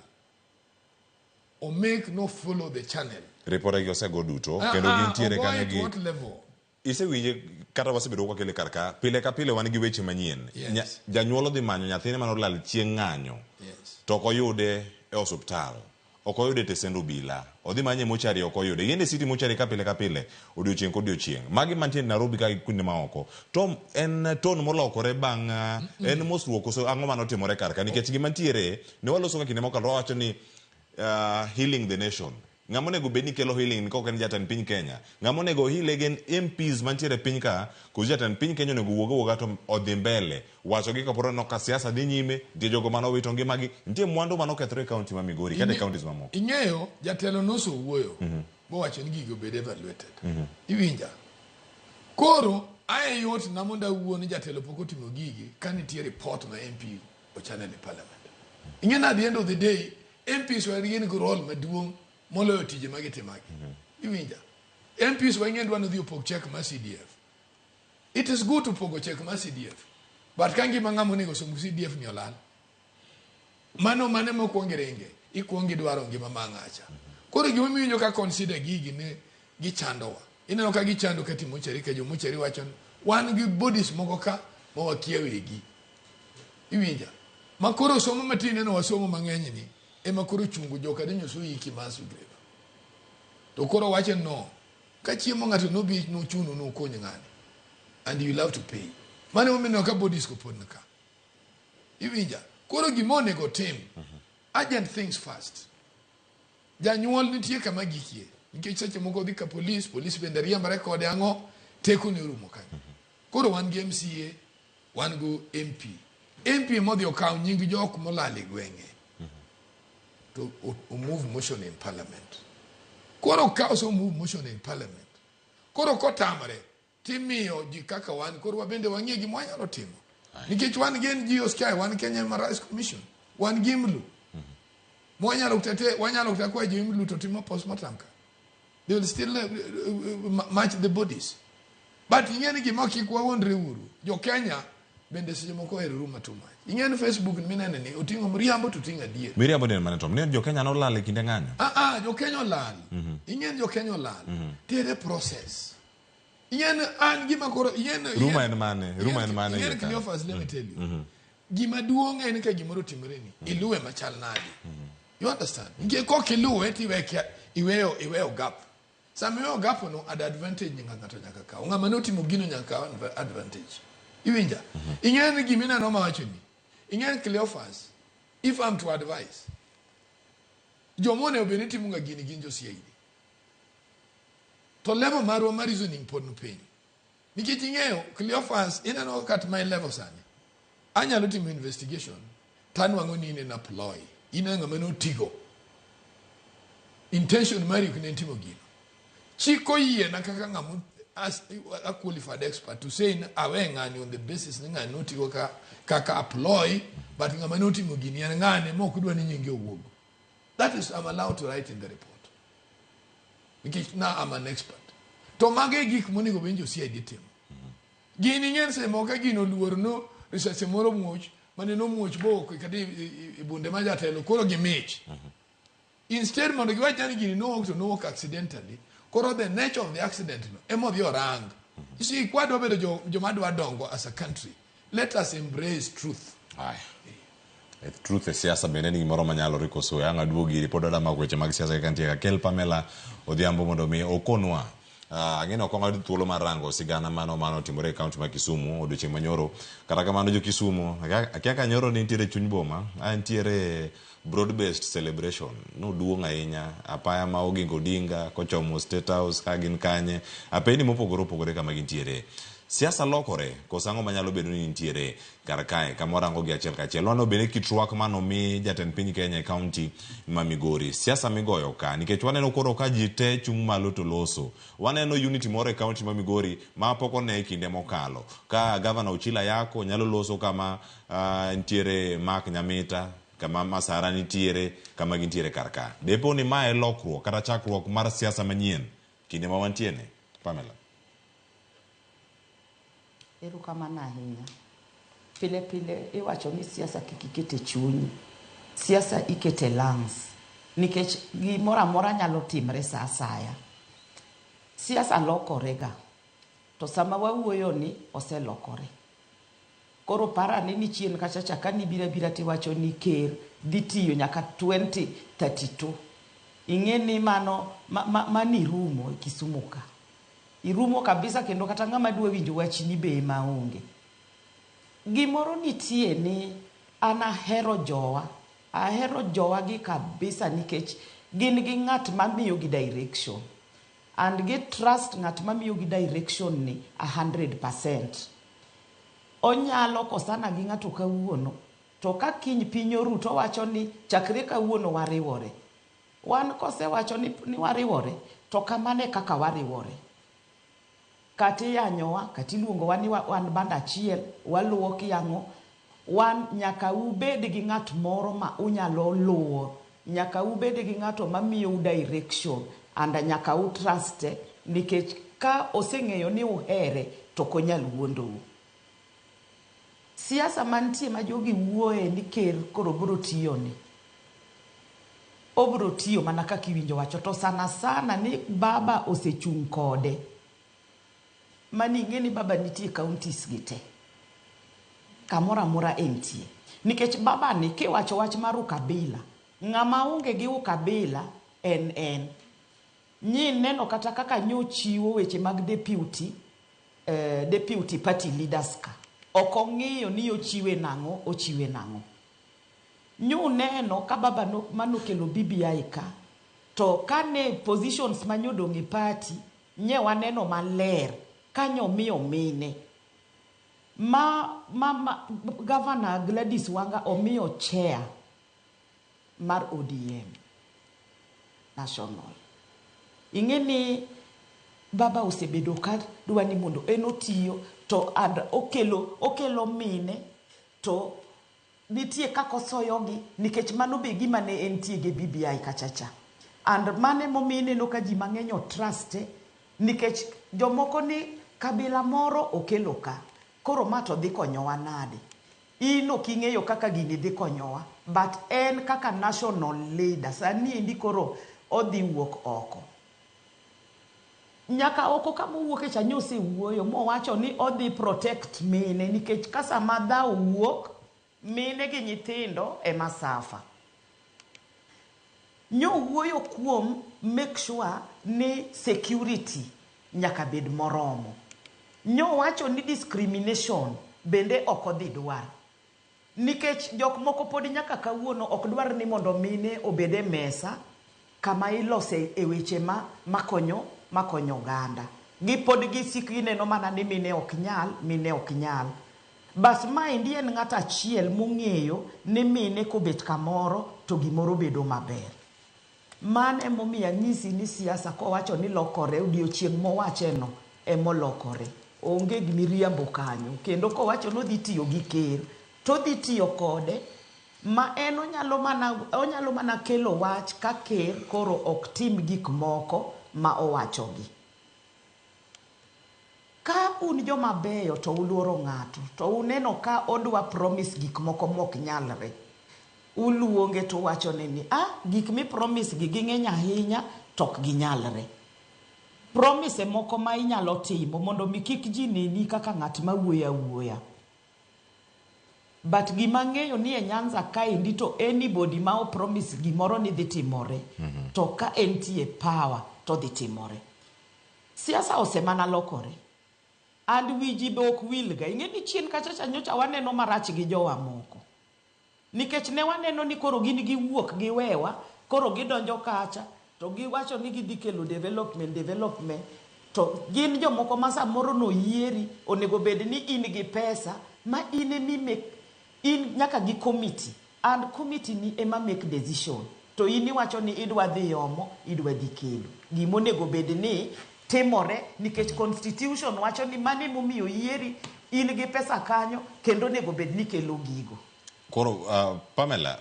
o make no follow the channel. Report gi osego duto kendo gintiere kanyo gi isewinje kata wasebedo kwa kele karka pile ka pile wan gi weche manyien. Janyuolo dhi manyo nyathine manolal chieng' ng'anyo to koyude e hospital okoyude tesendo bila odhi manye mochari okoyude yende city mochari ka pile odiochieng' kodiochieng' magi mantie Nairobi ka kunde maoko to en ton molokore bang' en mosruok koso ang'o manotimore karka nikech gimantiere ne waloso ka kinde mokalo wacho ni healing the nation. Ng'amonego bedni kelo healing niko ken jatan piny Kenya. Ng'amonego heal gen MPs mantiere piny ka ko jatan piny Kenya nego wuoga to odhi mbele wacho gi kaporo no ka siasa dhi nyime die jogo mano wito ngimagi nitie mwandu mano kethre county ma Migori kata counties mamoko. Ing'eyo jatelo noso wuoyo bo wacho ni gigo bed evaluated. Iwinja koro aye yot na monda wuoni jatelo poko timo gigi kan nitie report ma MP o channel e parliament. Ing'ena at the end of the day MPs were gin go role maduong' moloyo tije magitimagi. Iwinja MPs wang'e dwano dhi opog check ma CDF. It is good to pogo check ma CDF but kangi mang'amo nego somo CDF ni olal mano mane mokwonge renge ikwongi dwaro ngima mang'acha. Koro gima miyo ka consider gigi ne gichandowa ineno ka gichando ka timo cheri ka jomo cheri wacho wan gi bodies moko ka ma wakiewegi. Iwinja makoro somo matine no wasomo mang'eny ni ema koro chungu joka denyo so yiki masu greba to koro wache no ka chiemo ng'ato no bi no chuno no konyo ng'ani and you love to pay mane umino ka bodies ko pon ka. Iwinja koro gimone go tim agent things first. Janyuol nitie kama gikie nikech seche moko dhi ka police bende riembare kode ang'o teko ne rumo kanyo. Koro wan gi MCA wan go MP modhi okaw nying jok molali gweng'e to move motion in parliament. Koro ka so move motion in parliament koro kotamre timiyo ji kaka wan koro wabende wang'e gi mwanyalo timo nikech wan gen GeoSky wan Kenya Human Rights Commission wan gimlu mwanyalo kutete wanyalo kutakwa jimlu to timo postmortem ka they will still match the bodies but ingeni gima kikwa wondre uru jo Kenya bende seche moko e ruma too much. Ingeni Facebook minene ni otingo mriambo to tinga die. Miriambo den mane tom ne jo Kenya no lal kinde ng'anyo. Jo Kenya olal. Ingeni jo Kenya olal. Tere process. Ingeni an gima koro ingeni ruma en mane ingeni Cleophas let me tell you. Gima duong' en ka gimoro timore ni iluwe machal nadi. You understand? Nge ko kiluwe ti weke iweyo gap. Samiyo gap no ad advantage ng'ato nyaka ka. Ng'ama no timo gino nyaka advantage. Iwinja ing'eni gimina no mawacho ni ing'eni Cleophas if I'm to advise jomone obeni timunga gini ginjo siegi to level marwa ma reasoning pod no piny nikech ing'eyo Cleophas ineno kat my level sani anyalo timo investigation tanwang'o ni in apply ina ng'ama no tigo intention mari kune timo gino chiko yie na kaka ng'amo as a qualified expert to say ngani on the basis ngani noti kaka employ but ngama noti mugini ngani mo kudwa ni nyingi owuog. That is I'm allowed to write in the report. Because now I'm an expert. To mage gik monigo benjo si editim. Gini ngen se mo ka gino luor no research moro muoch mane no muoch bo kadi ibunde maja telo koro gimich. Instead mondo giwach ni gini no to no accidentally. Koro the nature of the accident no emo dio rang. You see kwado bedo jo madwa dongo as a country. Let us embrace truth. Aye. Truth e siasa bende ni gimoro manyalo rikoso yanga duogi ripodo mag weche mag siasa kantie ka Kel Pamela Odhiambo mondo mi okonwa ng'eno kongo thuolo mar rango sigana mano timore e kaunti ma Kisumu odiochieng' manyoro. Kata kamano jo Kisumu akia ka nyoro ni nitiere chuny boma nitiere broad based celebration no duong' ahinya apaya ma Oginga Odinga kochomo State House ka gin kanye apeni mopogore kama gintiere. Siasa lokore kosango manyalo bedo ni nitiere kar kae kamorango gi achiel kachiel wano bende kitruak mano mi jatend piny Kenya e kaunti ma Migori. Siasa migoyo ka nikech waneno koro ka ji te chung' malo to loso. Waneno unity moro e kaunti ma Migori ma pok one e kinde mokalo ka Governor Ochila Yako nyalo loso kama nitiere Mark Nyamita kama Masara nitiere kama gintiere kar ka. Depo ni mae lokruok kata chakruok mar siasa manyien kinde ma wantiene. Pamela. Erokamano ahinya. Pile iwacho ni siasa kik ikete chuny. Siasa ikete lungs. Nikech gimoro amora nyalo timre sa asaya. Siasa lokorega. To sama wawuoyo ni oselokore. Koro parane ni chien kachacha ka nibira tiwacho ni ker dhi tiyo nyaka 2032. Ing'e ni mani rumo e Kisumu ka. Irumo kabisa kendo kata ng'ama dwa winjo wachni be maonge. Gimoro nitie ni an ahero jowa gi kabisa nikech gin gi ng'at mamiyo gi direction and gi trust ng'at mamiyo gi direction ni 100%. Onyalo kosana gi ng'ato kawuono to ka kiny piny oru to wacho ni chakre kawuono wariwore. Wan kosewacho ni wariwore to kamane kaka wariwore. Kati yanyowa, kati luongowa ni wan banda achiel, waluwo kiyango, wan nyaka ubed gi ng'at moro ma unyalo luwo, nyaka ubed gi ng'ato mamiyo u direction, and nyaka u truste, nikech ka oseng'eyo ni uhere, to konyal wuondou. Siasa mantie ma jogi wuoye ni ker koro biro tiyo ni. Obiro tiyo mana kaka iwinjo wacho, to sana ni baba osechung' kode. Mani ng'eni baba nitie counties gite. Kamora mora entie. Nikech baba ni kiwacho wach mar ukabila. Ng'ama onge gi ukabila en. Nyi neno kata kaka nyochiwo weche mag deputy party leaders ka. Okong'iyo ni ochiwe nang'o. Nyu neno ka baba manokelo BBI ka. To kane positions manyodong' e party nye waneno maler. Kanyo miyo mine. Governor Gladys Wanga omiyo chair mar ODM national. Ing'eni baba osebedo ka dwa ni mondo enotiyo to and okelo mine to nitie kako soyogi nikech mano be gima ne entie ge BBI kachacha. And mane momine no ka ji mang'eny truste nikech jomoko ni kabila moro okelo ka. Koro mato dhi konyowa nade. Ino king'eyo kaka gini dhi konyowa. But en kaka national leader. Sani endi koro odhi wuok oko. Nyaka oko kama wuok echa nyose wuoyo. Mowacho ni odhi protect mine. Nikech kasa madha wuok. Mine gi nyithindo e masafa. Nyo wuoyo kuom make sure ni security nyaka bed moromo. Nyo wacho ni discrimination bende oko dhi dwar. Nikech jok moko podi nyaka kawuono ok dwar ni mondo mine obede mesa kama ilose e weche makonyo ganda. Gipod gisiki neno mana ni mine ok nyal. Bas maendi en ng'at achiel mong'eyo ni mine kobet kamoro to gimoro bedo maber. Mane momiyo nyisi ni siasa kowacho ni lokore odiochieng' mowache no emolokore. Onge gimiriambo kanyo. Kendo kowacho nodhi tiyo gi ker, to dhi tiyo kode, ma en onyalo mana kelo wach ka ker koro ok tim gik moko ma owachogi. Ka un joma beyo to uluoro ng'ato, to uneno ka odwa promise gik moko mok nyalre, uluonge to wachone ni gik mi promise gi ging'eny ahinya to ok ginyalre. Promise moko ma inyalo timo mondo mi kik ji neni kaka ng'at ma wuoya wuoya. But gima ng'eyo ni e Nyanza kaendi to anybody ma o promise gimoro ni dhi timore, to ka entie power to dhi timore. Siasa osemana lokore. And wiji be ok wilga. Ing'e ni chien kachacha nyocha waneno marach gi jowa moko. Nikech ne waneno ni koro gin giwuok giwewa, koro gidonjo kacha, to giwacho ni gidhi kelo development, to gin jomoko ma samoro noyieri, onego bed ni in gi pesa, ma in nyaka gi committee, and committee ni ema make decision. To in iwacho ni idwa dhi yomo, idwa dhi kelo. Gimonego bed ni timore, nikech constitution wacho ni mane momiyo yieri in gi pesa kanyo, kendo nego bed ni kelo gigo. Koro Pamela,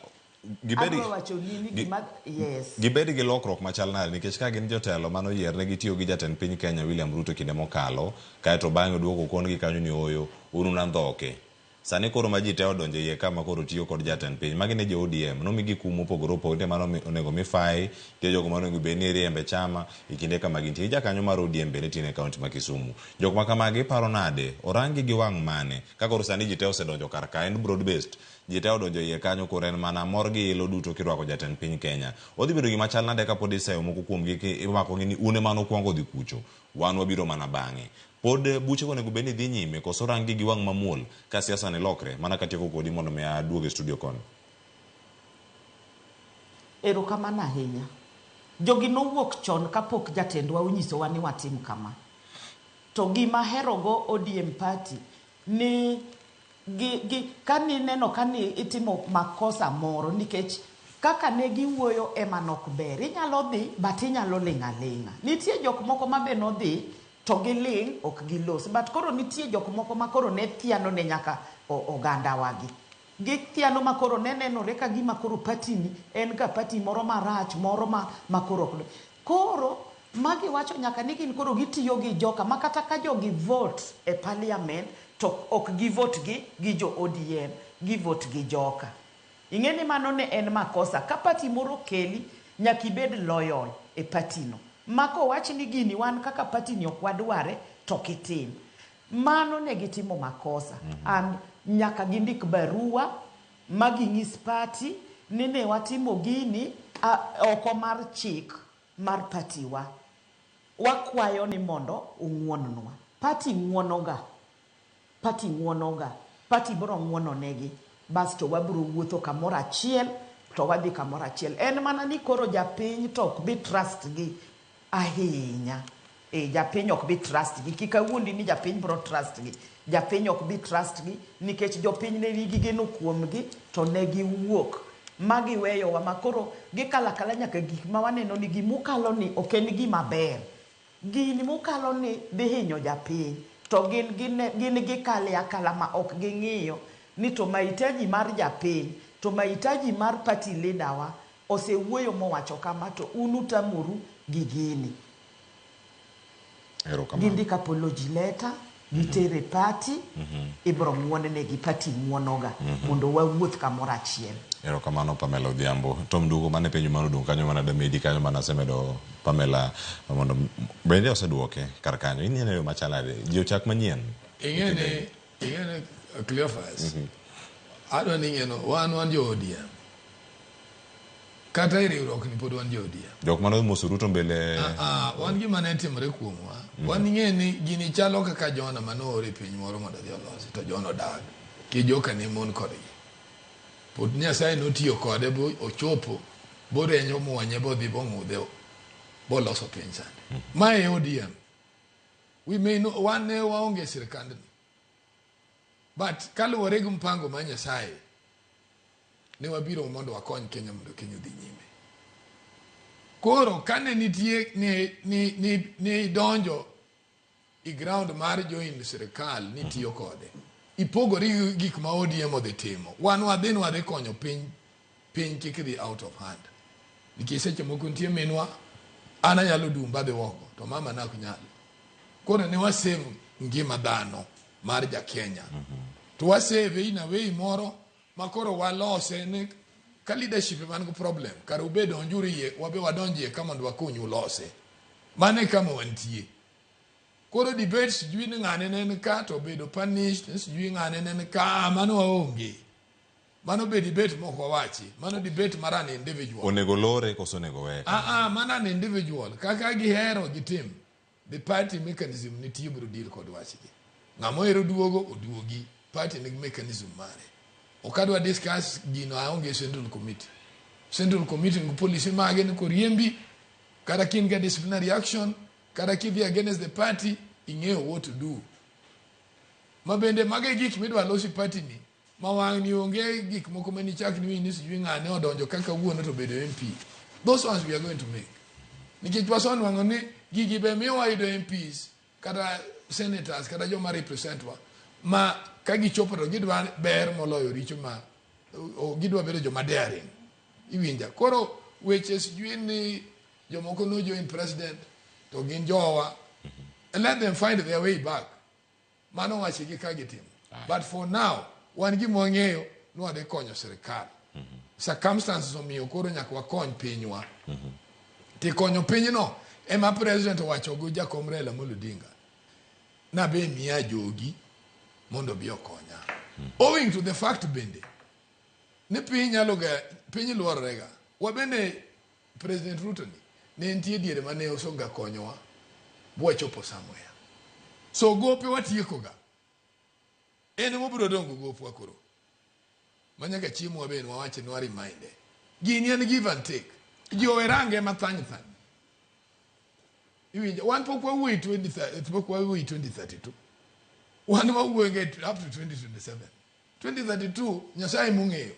gibedi gi lokruok machal nade, nikech ka gin jotelo manoyier ne gitiyo gi jatend piny Kenya William Ruto kinde mokalo, kaeto bang'e oduogo kon gi kanyo ni oyo unu nandhoke. Sani koro ma ji te odonjo iye kama koro tiyo kod jatend piny. Magi ne jo ODM, nomigi kum mopogore opogore mano onego mifai, tie jogo mano bed ni riembe chama e kinde kama gintie. Jakanyo mar ODM bende tin e kaunti ma Kisumu. Jok ma kamagi paro nade, orangi gi wang' mane, ka koro sani ji te osedonjo kar ka en broad based, ji te odonjo iye kanyo koro en mana mor gi ilo duto kirwako jatend piny Kenya. Odhi bedo gima chal nade ka pod iseyo moko kuomgi imako ni une mano kwongo dhi kucho, wan wabiro mana bang'e. Pod buche onego bed ni dhi nyime, koso rangi gi wang' mamuol ka siasa ne lokre, mana katieko kodi mondo mi aduoge studio kono. Erokamano ahinya. Jogi nowuok chon kapok jatendwa onyisowa ni watim kama. To gima herogo ODM party ni kani neno kani itimo makosa moro, nikech kaka ne giwuoyo ema nok ber. Inyalo dhi, but inyalo ling'a ling'a. Nitie jok moko ma be nodhi, to giling ok gilos, but koro nitie jok moko ma koro ne thiano ne nyaka oganda wagi. Githiano ma koro ne nenore ka gima koro party ni en ga party moro marach, moro ma koro magi wacho nyaka ni gin koro gitiyo gi joka makata ka jogi vote e parliament to ok gi vote gi jo ODM, gi vote gi joka. Ing'e ni mano ne en makosa. Ka party moro keli nyaka ibed loyal e party no. Mako wach ni gini wan kaka party ni ok wadware to kitim. Mano ne gitimo makosa. And nyaka gindik barua maginyis party ni ne watimo gini oko mar chik mar party wa. Wakwayo ni mondo ung'wonwa. Party ng'wonoga. Party ng'wonoga. Party biro ng'wono negi. Basto wabiro wuotho kamoro achiel to wadhi kamoro achiel. En mana ni koro japiny to ok bi trust gi ahinya. Japiny ok bi trust gi. Kika wuondi ni japiny biro trust gi. Japiny ok bi trust gi nikech jopiny ne nigi geno kuomgi to ne giwuok magi weyo wa makoro gikalakala nyaka gik ma waneno ni gimukalo ni ok en gima ber. Gini mukalo ni dhi hinyo japiny to gin gikale akala ma ok ging'iyo ni to mahitaji mar japiny to mahitaji mar party leader wa osewuoyo mowacho kama to unutamuru gi gini. Gindika apology letter, gitere party, ibro ng'wonne gi party ng'wonoga mondo wawuoth kamoro achiel. Erokamano Pamela Odhiambo. Tom Dugo mane penjo mano dong kanyo mana damedi kanyo mana semedo Pamela mondo bende oseduoke kar kanyo. Ini ene yo machalade. Ji ochak manyien. Ing'ene Cleophas. Adwa ni ng'eno wan jo ODM. Kata riwruok ni pod wan jo ODM. Jok mano mosuruto mbele. Wan gima ne timore kuomwa. Wan ng'e ni gini chalo kaka Jona manore piny moro mondo dhi olosi to Jona odag. Ki joka ne mon kodgi. Pod Nyasaye notiyo kode bo ochopo bo renyo muonye bo dhi bo ng'udhe bo loso piny sani. Mae ODM. We may know wan ne waonge sirkand. But kaluwore gi mpango ma Nyasaye ne wabiro mondo wakony Kenya mondo Kenya dhi nyime. Koro kane nitie ni donjo i ground mar join sirikal ni tiyo kode. Ipogori gik ma ODM odhi timo. Wan wadhi konyo piny kik dhi out of hand. Nikech seche moko nitie minwa, an anyalo dumba dhi oko, to mama na ok nyal. Koro ne wasave ngima dhano mar ja Kenya. To wasave in a way moro makoro walose ne ka leadership man go problem. Kare ubedo onjuri ye, wabe wadonjie kama ndo wakonyu lose. Mane kama wantie. Koro debate sijui ni ngane nene ka to bedo punished, sijui ngane nene ka mano waonge. Mano be debate moko wachi. Mano debate mara ni individual. Onego lore koso nego we. Mana ni individual. Kaka gihero gitim. The party mechanism ni tiyo biro deal kod wachi. Ngamo ero duogo oduogi. Party ni mechanism mare. Okadwa discuss gino aonge Central Committee. Central Committee ng police mage ni koriembi. Kada kin get disciplinary action. Kada kidhi against the party. Ingeo what to do. Mabende mage gik midwa losi party ni. Mawang ni onge gik moko mani chak ni ni sijui ngane odonjo kaka wuono to bedo MP. Those ones we are going to make. Nikech wason wango ni gigi be miwa ido MPs kada senators kada joma represent wa ma kagi chopo to gidwa ber moloyo richo ma gidwa bedo joma daring. Iwinja. Koro weche sijui ni jomoko no join president to gin jowa and let them find their way back. Mano wachi gi kagi tim. But for now wan gi mong'eyo no ade konyo sirikal. Circumstances omiyo koro nyaka wakony pinywa. Ti konyo pinyno ema president wacho go Jakom Raila Amolo Odinga. Na be miya jogi mondo bi okonya. Owing to the fact bende ne piny nyalo ga piny luorrega. Wabende President Ruto ne nitie diere mane osonga konyowa bwachopo somewhere. So gope watieko ga. Ene mobiro dongo gopwa koro. Manyaka chiemo wabe wawache no remind. Gini en give and take. Jo erange mathany thany. Iwinja wan pokwa wuoyi 2032. Wan wawuoye up to 2027. 2032 Nyasaye mung'eyo.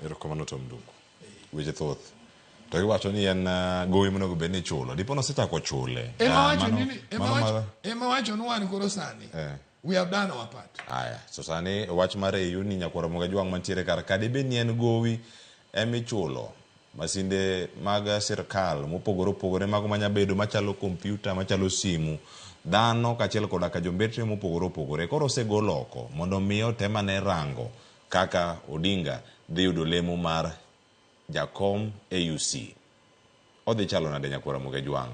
Erokamano Tom Ndungu. Weche thoth. To iwacho ni en gowi monego bed ni chulo. Dipo nosechako chule. Ema wacho no wan koro sani. We have done our part. Aya, so sani wach mar EU ni nyakwara moga jwang mantiere kar kade be ni en gowi emichulo. Masinde mag sirkal mopogore opogore mago manya bedo machalo kompyuta, machalo simu, dhano kachiel koda ka jombetre mopogore opogore. Koro osegolo oko mondo miyo tema ne rango kaka Odinga dhi yudo lemo mar Jakom AUC. Odhi chalo nade nyakwara moga jwang.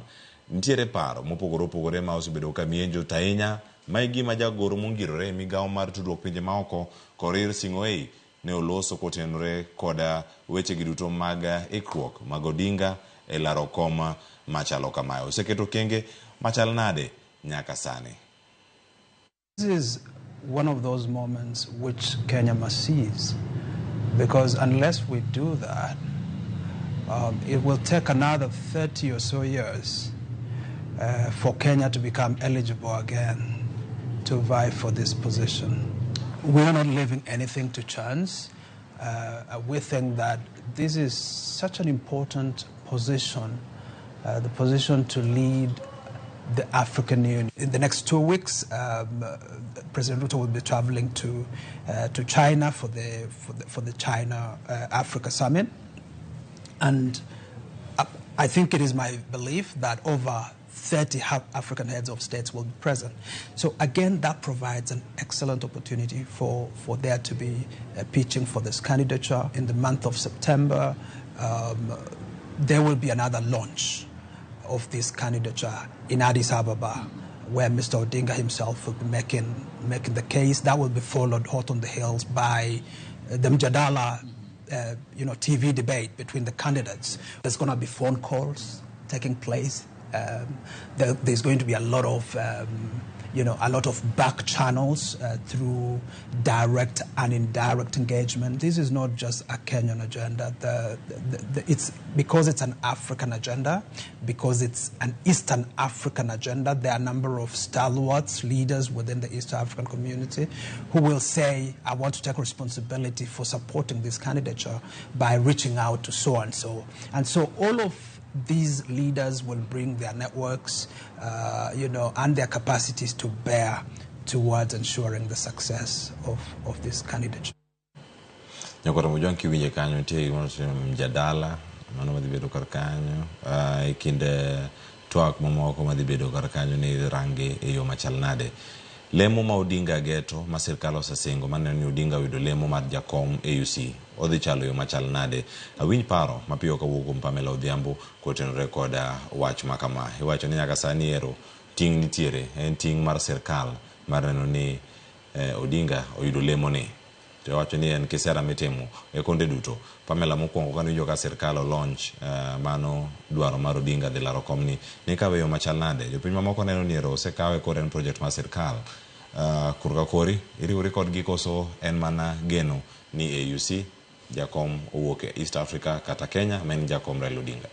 Ntiere paro mopogore opogore ma osebedo ka mienjo tainya maigi majagoro mongirore migawo mar tudruok pinje maoko Korir Sing'oei ne oloso kotenore koda weche giduto mag ikruok mag Odinga e laro koma machalo kamayo. Oseketo kenge machal nade nyaka sani. This is one of those moments which Kenya must seize, because unless we do that, it will take another 30 or so years for Kenya to become eligible again to vie for this position. We are not leaving anything to chance. We think that this is such an important position, the position to lead the African Union. In the next 2 weeks, President Ruto will be traveling to China for the China-Africa Summit. And I think it is my belief that over 30 African heads of states will be present. So again, that provides an excellent opportunity for there to be pitching for this candidature. In the month of September, there will be another launch of this candidature in Addis Ababa, where Mr. Odinga himself will be making the case. That will be followed hot on the heels by the Mjadala TV debate between the candidates. There's going to be phone calls taking place. There's going to be a lot of back channels through direct and indirect engagement. This is not just a Kenyan agenda. It's because it's an African agenda, because it's an Eastern African agenda. There are a number of stalwarts, leaders within the East African community who will say, I want to take responsibility for supporting this candidature by reaching out to so-and-so. And so all of these leaders will bring their networks, and their capacities to bear towards ensuring the success of this candidature. Nyakoro mojon kiwinje kanyo tie mjadala mano madhi bedo kar kanyo kinde twak momoko madhi bedo kar kanyo ni range e yo machal nade. Lemo ma Odinga geto ma sirkal osesingo mane ni Odinga yudo lemo mar jakom AUC odhi chalo yo machal nade. Awinj paro mapiyo kawuok Pamela Odhiambo kotenore kod wach makama. Iwacho ni nyaka sani ero ting nitiere en ting mar sirkal mar neno ni Odinga oyudo lemo ni. To wacho ni en kisera mitimo e konde duto. Pamela mokwongo kane winjo ka sirkal launch mano dwaro mar Odinga dhi laro kom ni kawe yo machal nade. Jopiny mamoko neno ni ero osekawe kod en project mar sirkal. Kurka kori iriwori kodgi koso en mana geno ni AUC jakom owuok e East Africa kata Kenya men jakom Raila Odinga.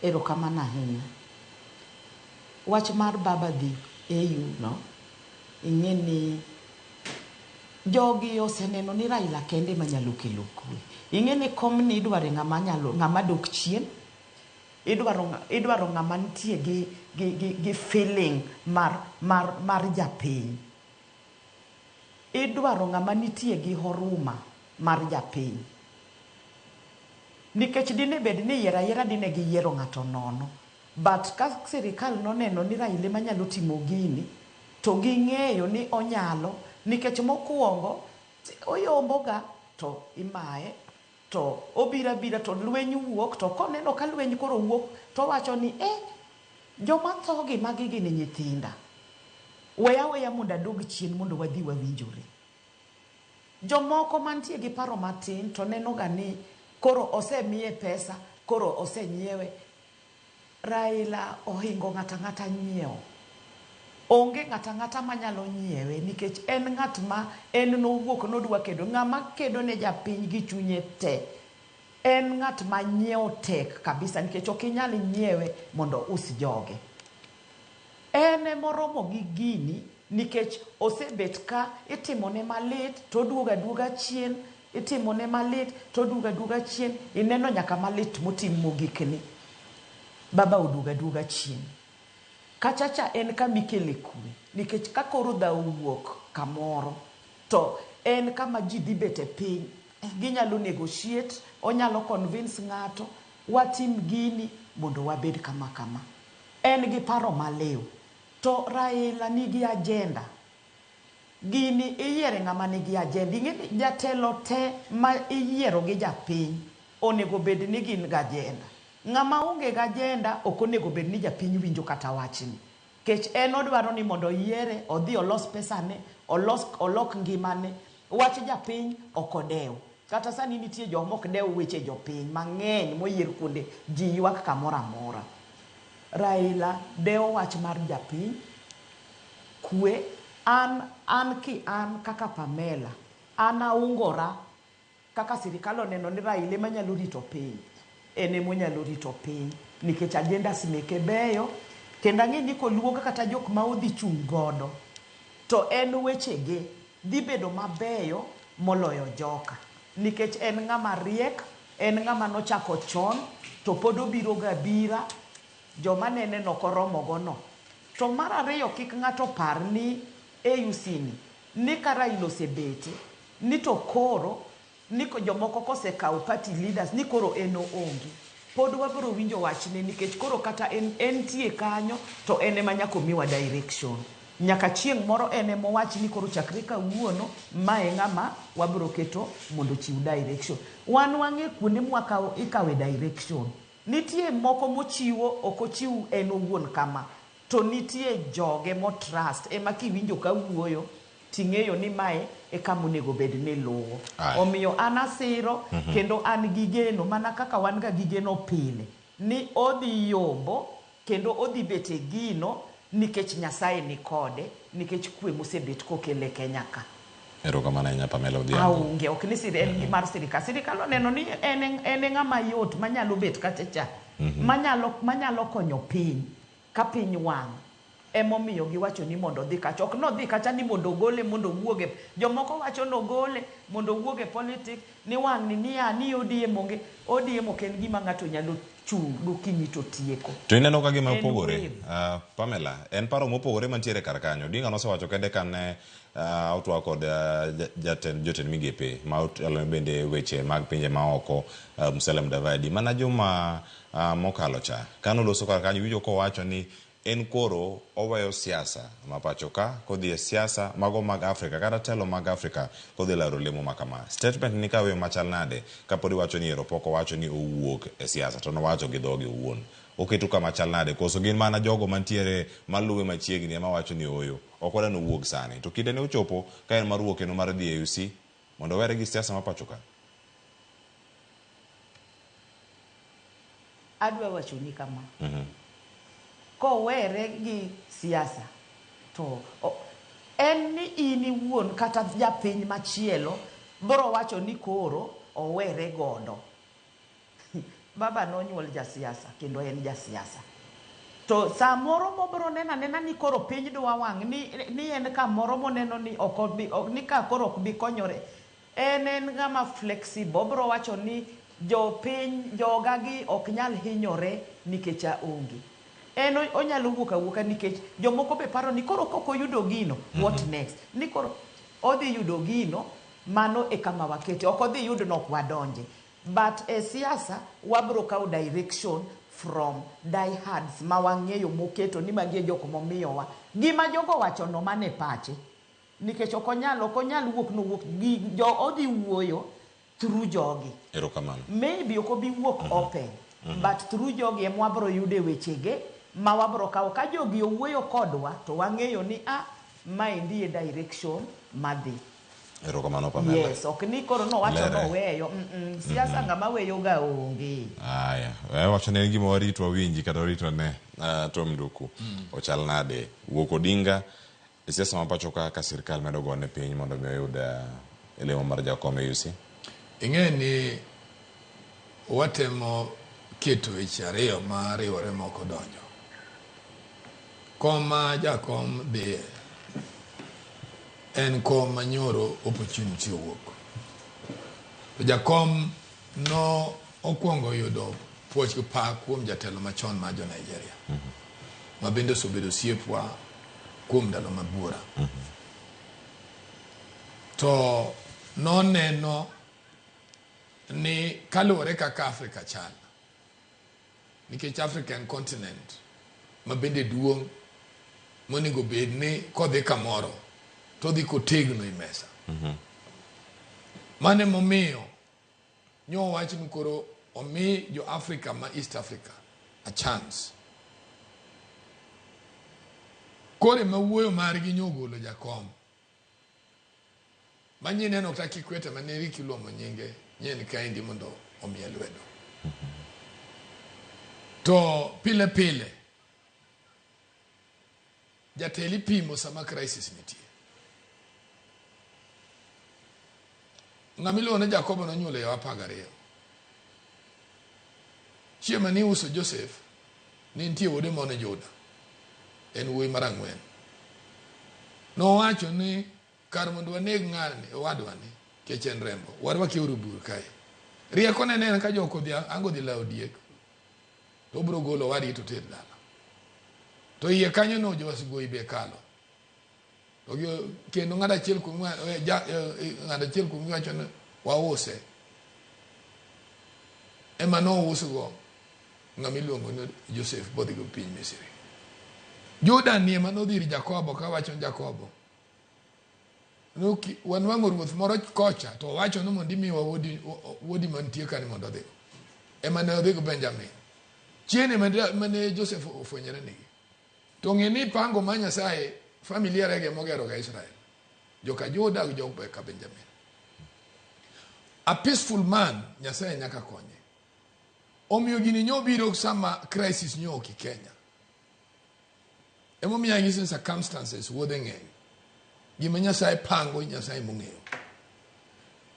Erokamano ahinya. Wach mar baba dhi AU no ing'eni jogi oseneno ni Raila kende manyalo kelo kwe. Ing'eni kom ni idware ng'ama dok chien. Idwaro ng'ama nitie gi feeling mar japiny. Idwaro ng'ama nitie gi horuma mar japiny. Nikech dine bed ni yiera dine gi yiero ng'ato nono. But ka sirikal noneno ni Raila manyalo timo gini to ging'eyo ni onyalo nikech mokwongo oyomboga to imaye to obira to lweny wuok to koneno ka lweny koro wuok to wacho ni joma thogi magi gini nyithinda weya mondo adog chien mondo wadhi wawinjore. Jomoko mantie gi paro matin to neno ga ni koro osemiye pesa koro osenyiewe. Raila ohingo ng'ata nyiewo. Onge ng'ata manyalo nyiewe nikech en ng'at ma en nowuok nodwa kedo ng'ama kedo ne japiny gi chunye te. En ng'at ma nyiewo tek kabisa nikech ok inyal nyiewe mondo us joge. En moromo gi gini nikech osebet ka itimone malit to duoga chien, itimone malit to duoga chien, ineno nyaka malit motim mogikni. Baba oduoga chien. Kachacha en kamikele kwe nikech ka koro dha wuok kamoro to en kama ji dhi bete piny ginyalo negotiate, onyalo convince ng'ato watim gini mondo wabed kama. En gi paro maliw. To Raila nigi agenda. Gini iyiere ng'ama nigi agenda. Ing'eni jatelo te ma iyiero gi japiny onego bed ni gin gagenda. Ng'ama onge gagenda ok onego bed ni japiny winjo kata wachni. Kech en odwaro ni mondo yiere odhi olos pesane, olok ngimane. Wach japiny ok odew. Kata sani nitie joma ok dew weche jopiny mang'eny moyier kuonde ji ywak kamoro amora. Raila dewo wach mar japiny kwe. An kaka Pamela an aungora kaka sirikal oneno ni Raila manyalo rito piny. Ene monyalo rito piny nikech agendas meke beyo kendo ang'e ni koluonga kata jok ma odhi chung' godo to en wechege dhi bedo mabeyo moloyo joka nikech en ng'ama riek, en ng'ama nochako chon to pod obiro gabira joma nene nokoromogo no. To mar ariyo kik ng'ato par ni AUC ni ka Raila osebete ni to koro ni jomoko kosekawo party leaders ni koro eno ongi. Pod wabiro winjo wachne nikech koro kata en tie kanyo to ene manyako miwa direction. Nyaka chieng' moro ene mowach ni koro chakre kawuono mae ng'ama wabiro keto mondo chiw direction. Wan wang'e kuonde mwakawo ikawe direction. Nitie moko mochiwo okochiw en owuon kama. To nitie joge mo trust ema kiwinjo kawuoyo ting'eyo ni mae e kamonego bed ni luwo. Omiyo anasiro kendo an gi geno mana kaka wan ga gigeno pile ni odhi yombo kendo odhi bete gino nikech Nyasaye ni kode nikech kwe mosebet kokele Kenya ka. Erokamano ahinya Pamela Odhiambo. Aonge ok ni en mar sirikal. Sirikal oneno ni en ng'ama yot manyalo bet kachacha. Manyalo konyo piny ka piny wang'. emomiyo giwacho ni mondo dhi kacha. Ok no dhi kacha ni mondo gole mondo wuoge. Jomoko wacho no gole mondo wuoge politics ni wang' ni ODM onge. ODM ok en gima ng'ato nyalo chung' gokinyi to tieko. To ineno ka gima opogore. Pamela, en paro mopogore mantiere kar kanyo. Odinga nosewacho kende kane outwa kod jotend migepe ma otelo bende weche mag pinje maoko Musalia Mudavadi. Mana juma mokalo cha. Kano loso kar kanyo winjo kowacho ni en koro oweyo siasa mapacho ka kodhi e siasa mago mag Afrika kata telo mag Afrika kodhi laro lemo makama. Statement ni kawe machal nade kapodi wacho ni Eropoko wacho ni owuok e siasa to no wacho gi dhoge owuon. Oketo kama chal nade koso gin mana jogo mantiere maluwe machiegni ema wacho ni oyo okoda no wuok sani to kinde ne ochopo ka en mar wuok eno mar dhi e UC mondo were gi siasa mapacho ka. Adwa wacho ni kama kowere gi siasa to en ni ini wuon kata japiny machielo bro wacho ni koro owere godo. Baba nonyuol ja siasa kendo en ja siasa. To samoro mobro nena ni koro piny dwa wang' ni en kamoro moneno ni ni ka koro ok bi konyore. En gama flexible bro wacho ni jopiny jogagi ok nyal hinyore nikech aonge. En onyalo wuok awuoka nikech jomoko be paro ni koro koko yudo gino what next. Ni koro odhi yudo gino mano e kama wakete ok odhi yudo nok wadonje. But e siasa wabro kawo direction from diehards ma wang'eyo moketo ni magi joko momiyowa gima jogo wacho no mane pache nikech ok onyal wuok no wuok gi jo odhi wuoyo through jogi. Erokamano. Maybe ok obi wuok open but through jogi em wabro yude wechege ma wabro kawo ka jogi owuoyo kodwa to wang'eyo ni maendi e direction madhi. Erokamano Pamela. Yes, ok ni koro no wacho no weyo siasa ngama weyo ga onge. Aya, wacho ne gima waritwa winji kata waritwa ne Tom Nduku ochal nade wuok Odinga siasa mapacho ka sirkal medo gone piny mondo mi oyud elemo mar jakom e UC. Ing'e ni watemo keto weche ariyo ma riwore moko donjo. Koma jakom be en kom manyoro opportunity owuok. To jakom no okwongo yudo puoch pak kuom jatelo machon ma jo Nigeria. Ma bende osebedo osiepwa kuom ndalo mabuora. To noneno ni kaluwore kaka Afrika chal. Nikech African continent ma bende duong' monego bed ni kodhi kamoro to dhi kotegno i mesa. Mane momiyo nyo wach ni koro omi jo Africa ma East Africa a chance. Kore ma wuoyo margi nyogolo jakom. Manye neno kata Kikwete maneri kilomo nyinge nyen kaindi mondo omiye lwedo. To pile pile jateli pimo sama crisis nitie. Ng'amilo ne Jacobo no nyule ya wapagare. Chiema ni uso Joseph ni ntie wode mone Joda. En wuoyi marang'wen. No wacho ni kar mondo waneg ng'ani wadwa ni kech en rembo. Wadwa ki urubur kae. Rieko ne nena ka joko dia ango di lao diek. To bro golo wadi to ted dala. To iye kanyo no jo wasigo ibe kalo. To kendo ng'ada chiel kuom ng'ada chiel kuom wacho ni wause. Ema no usgo ng'amiluongo ni Joseph bodhi go piny Misri. Juda ni ema nodhir Jakobo ka wacho Jakobo. Nuki wanwango ruoth moro kocha to wacho no mondo imiwa wodi mantie kani mondo odhi. Ema ne odhi go Benjamin. Chiene mane Joseph ofwenyere nigi. To ng'eni pango ma Nyasaye familia rege mogero ga Israel. Joka Juda joka ka Benjamin. A peaceful man Nyasaye nyaka konye. Omiyo gini nyobiro sama crisis nyoki Kenya. Emo miya ngisi circumstances wuodhe ng'eny. Gima Nyasaye pango Nyasaye mong'eyo.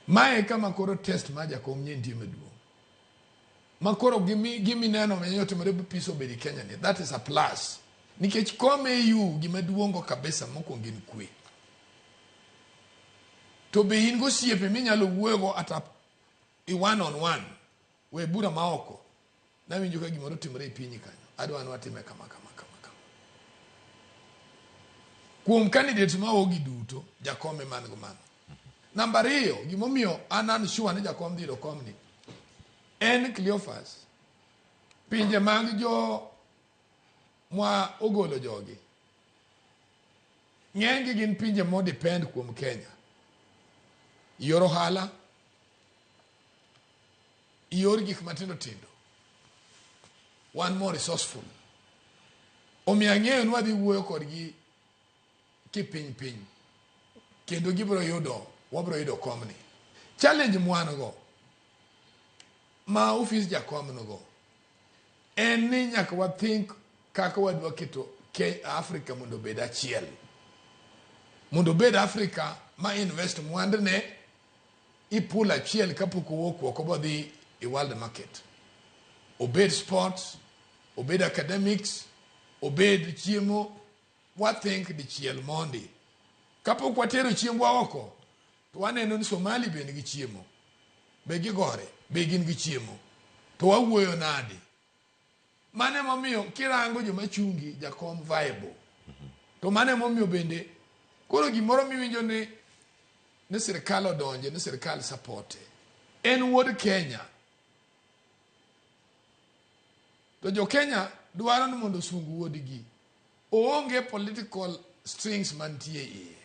Mae kama koro test ma jakom nyentie maduong'. Ma koro gimi neno menyo timore piso bedi Kenya ni. That is a plus. nikech kome yu gima duongo kabisa mokwongo en kwe. To be in go siepe minyalo wuoyo ata i one on one we bura maoko na winjo ka gimoro timore e pinyi kanyo adwa ni watime kama. Kuom candidates ma ogi duto jakome man go mano. Number 2 gimomiyo anan sure ni jakom diro komni en Cleophas pinje mag jo mwa ogolo jogi ng'engi gin pinje mo depend kuom Kenya. Yor ohala, yor gik matindo tindo, one more resourceful. Omiyo ang'eyo ni wadhi wuoyo kodgi kipiny kendo wabro yudo komni. Challenge mwano go ma office jakom no go en ni nyaka wa think kaka wadwa keto Africa mondo bed achiel, mondo bed Africa ma invest mwandne ipula achiel kapok owuok oko bodhi i world market. Obed sports, obed academics, obed chiemo, wa think di chiel mondi. Kapok watero chiembwa oko, to waneno ni Somali be nigi chiemo, be gigore, be gin gi chiemo, to wawuoyo nadi. Mane momiyo kirango joma chungi jakom viable. To mane momiyo bende koro gimoro miwinjo ni sirikal odonje, ni sirikal support en wuod Kenya. To jo Kenya dwaro ni mondo sungu wuodgi oonge political strings mantie iye.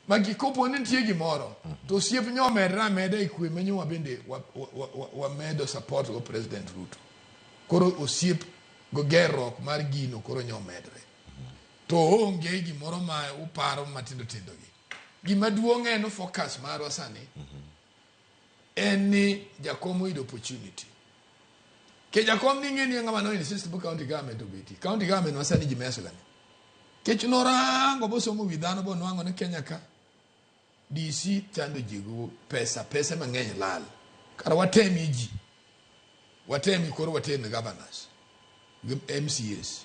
Magikopo ni nitie gimoro to osiep nyomedra meda ikwe menyo wabende wamedo support go President Ruto. Koro osiep go gerruok mar gino koro nyomedre. To onge gimoro ma uparo matindo tindo gi. Gima duong' en focus marwa sani en ni jakom oyudo opportunity. Ke jakom ni ng'eni ng'ama no insist bu county government obeti. County government wasani jimeso gani. Kech norango bosomo widhano bo nwango ne Kenya ka DC chando jigo pesa mang'eny lal. Kara watemi ji. Watemi koro watemi governors. MCAs.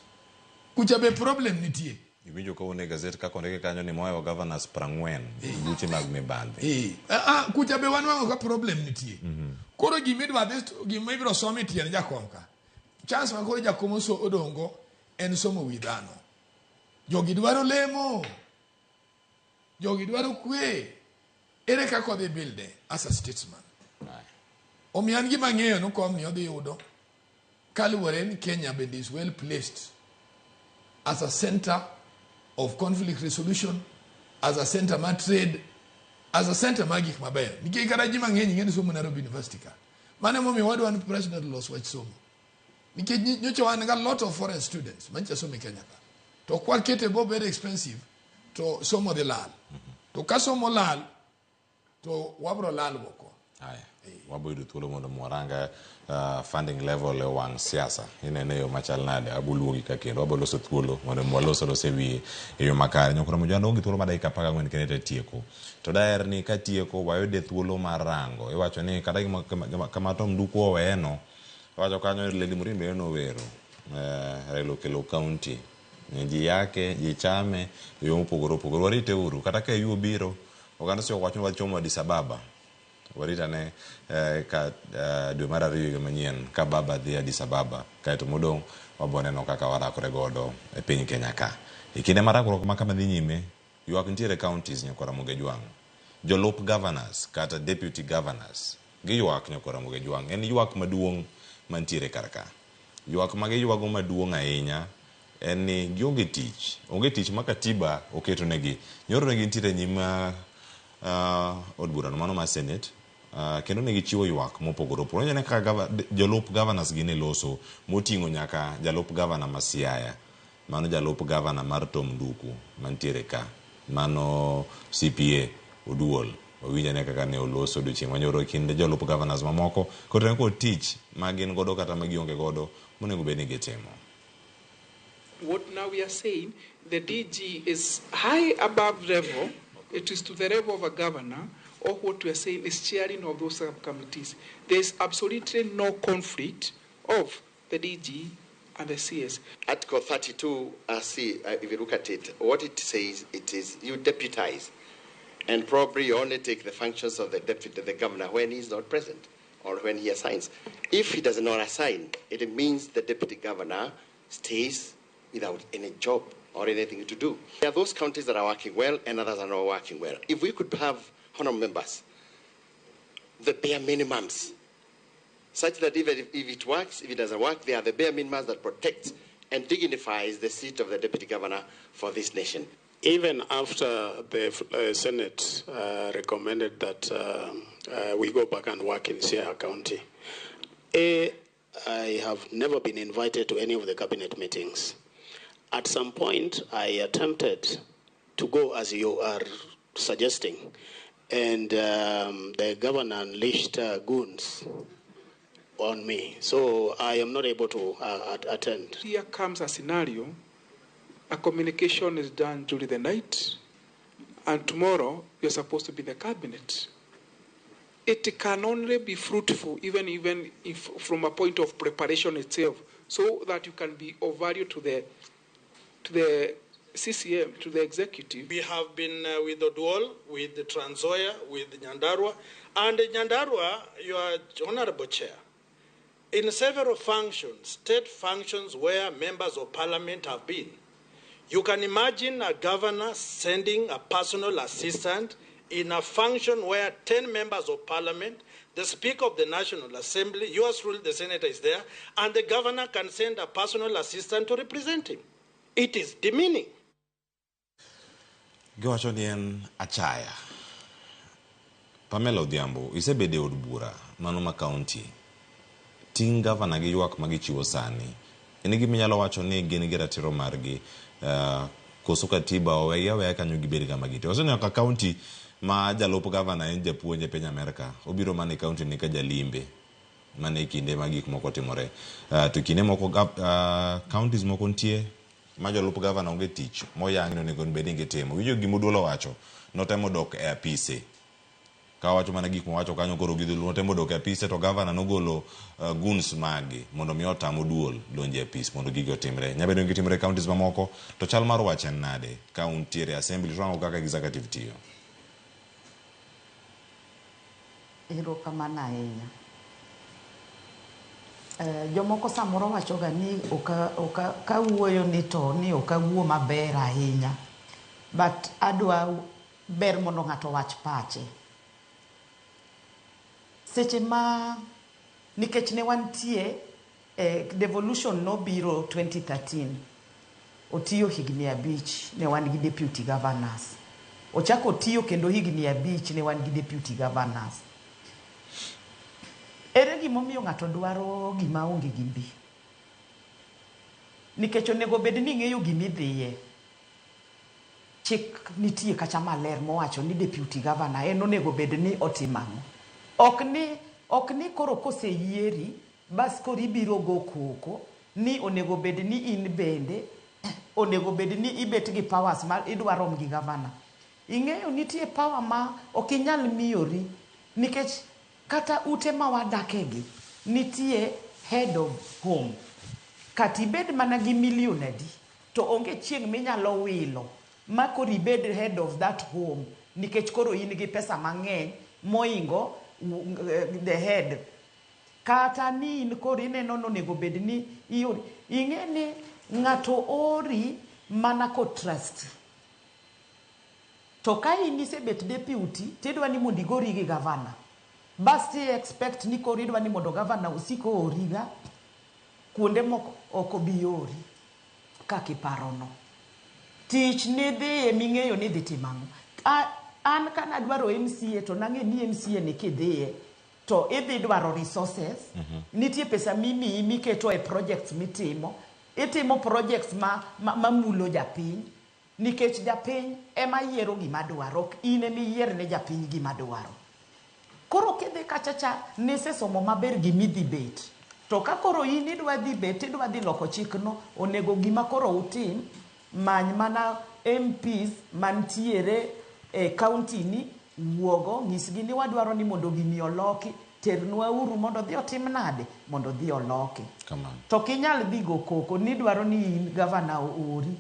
Kucha be problem nitie. Ibinjo ko ne gazette ka kondeke kanyo ni moyo governors 40 buche mag mibadhi. Kucha be wanwango ka problem nitie. Koro gimibiro somi tiene jakom ka. Chance ma koro jakom so odongo en somo widhano. Jogi dwaro lemo. Jogi dwaro kwe. Ere kako dhi builde as a statesman. Omiyan gima ng'eyo no kom ni odhi yudo. Kaluwore ni Kenya bende is well placed as a center of conflict resolution, as a center ma trade, as a center ma gik maber. Nikech kata ji mang'eny ng'eni somo Nairobi University ka. Mane momiyo wadwa ni president los wach somo. Nikech nyocha wan ga lot of foreign students mancha somo Kenya ka. To kwa kete bo very expensive to somo dhi lal. To ka somo lal to wabro lal boko. Aya. Waboyudo thuolo mondo mwaranga funding level e wang' siasa. Inene yo machal nade abuluogi ka kendo waboloso thuolo mondo mwaloso lose wiye e yo makare. Nyokora mojando ongi thuolo ma dakika 14 kenete tieko. To daher ni ka tieko wayude thuolo mar rango. Iwacho ni kata kama Tom Nduku oweno. Iwacho kanyo Lady Murimbe eno wero. Raila County. Ji yake, ji chame, yo mopogoro opogoro. Warite uru. Kata ka yu biro. Oganda sio wacho wachomo Addis Ababa. Warita ne ka dwe mar 2 manyien ka baba dhi Addis Ababa kaeto modong' waboneno kaka warakore godo e piny Kenya ka. Ikinde marakruok ma kama dhi nyime ywak ntiere counties Nyakora Mogejwang'. Jolup governors kata deputy governors giywak Nyakora Mogejwang'. En ywak maduong' mantiere karka. Ywak ma giywago maduong' ahinya en ni gionge tich. Onge tich ma katiba oketo negi. Nyoro negi ntiere nyima od burano mano ma Senate. Kendo ne gichiwo ywak mopogoro opogore. Onye ka jolup governors gine loso moting'o nyaka jalup governor ma Siaya. Mano jalup governor mar Tom Nduku mantiere ka. Mano CPA Oduol. Owinja ne kaka ne oloso odiochieng' manyoro kinde jolup governors mamoko. Koro ko tich ma gin godo kata ma gionge godo monego bed ni gitimo. What now we are saying, the DG is high above level. It is to the level of a governor, or what we are saying is chairing of those subcommittees. There is absolutely no conflict of the DG and the CS. Article 32C, if you look at it, what it says, it is you deputize, and probably you only take the functions of the governor when he's not present or when he assigns. If he does not assign, it means the deputy governor stays without any job or anything to do. There are those counties that are working well and others are not working well. If we could have, honorable members, the bare minimums, such that even if it works, if it doesn't work, they are the bare minimums that protects and dignifies the seat of the deputy governor for this nation. Even after the Senate recommended that we go back and work in Sierra County, I have never been invited to any of the cabinet meetings. At some point, I attempted to go as you are suggesting, and the governor unleashed goons on me, so I am not able to attend. Here comes a scenario, a communication is done during the night, and tomorrow you're supposed to be in the cabinet. It can only be fruitful, even if from a point of preparation itself, so that you can be of value to the CCM, to the executive. We have been with Oduol, with the Trans Nzoia, with Nyandarua, and Nyandarua, you are honorable chair. In several functions, state functions where members of parliament have been, you can imagine a governor sending a personal assistant in a function where 10 members of parliament, the Speaker of the National Assembly, yours truly, the senator is there, and the governor can send a personal assistant to represent him. It is demeaning. Giwacho ni en achaya. Pamela Odhiambo, isebede od bura, mano ma county. Ting governor gi ywak ma gichiwo sani. En gima inyalo wacho ni gin gi ratiro margi. Koso katiba oweya kanyo gibed kama gite. Wasenyo ka county ma jalup governor en japuonj e piny Amerika. Obiro mane county ni ka jalimbe. Mane kinde ma gik moko timore. To kinde moko counties moko ntie ma jalup governor onge tich moyangi no nego bed ngi timo. Winjo gima Oduol wacho, notemo dok e apise. Ka wacho mana gik mowacho kanyo koro gidhuluo notemo dok e apise, to governor nogolo goons magi mondo mi otam Oduol donje e apise mondo gigi otimre. Nyabedo ngi timre counties mamoko, to chal mar wach en nade ka untiere assembly rango kaka executive tiyo. Erokamano ahinya. Jomoko samoro wachoga ni ka wuoyo ni to ni ok awuo maber ahinya, but adwa ber mondo ng'ato wach pache. Seche ma nikech ne wantie devolution nobiro 2013, otiyo higni 5 ne wan gi deputy governors. Ochako otiyo kendo higni 5 ne wan gi deputy governors. Ere gimomiyo ng'ato dwaro gima onge gimbi? Nikech onego bed ni ng'eyo gimidhiye. Chik nitie kacha maler mowacho ni deputy governor en onego bed ni otimang'o. Ok ni koro koseyieri bas koro ibiro go koko ni onego bed ni in bende onego bed ni ibet gi powers ma idwaro gi governor. Ing'eyo nitie power ma ok inyal miyori nikech kata ute ma wadakegi nitie head of home. Kati bed mana gi million adi to onge chieng' minyalo wilo ma koro ibed head of that home nikech koro in gi pesa mang'eny moingo the head. Kata ni in koro ineno onego bed ni iori. Ing'e ni ng'ato ori mana ko trust. To ka in isebet deputy tidwa ni mondo igori gi governor. Basti expect ni koro idwa ni mondo governor usiko origa kuonde moko ok obi ori kaka iparono. Tich ni dhi ming'eyo ni dhi timang'o. An kana dwaro MCA to nang'e ni MCA ni kidhiye to idhi dwaro resources. Nitie pesa mimi miketo e projects mitimo. Itimo projects ma mulo japiny. Nikech japiny ema yiero gima dwaro, ok in ema iyier ne japiny gima dwaro. Koro kidhi kachacha nisesomo maber gimidhi bet. To ka koro in idwa dhi bet, idwa dhi loko chikno, onego gima koro utim, many mana MPs mantiere e county ni wuogo, nyisgi ni wadwaro ni mondo gimi oloki, ternwa uru mondo dhi otim nade mondo dhi oloki Kamano. to kinyal dhi go koko ni dwaro ni in gavana ori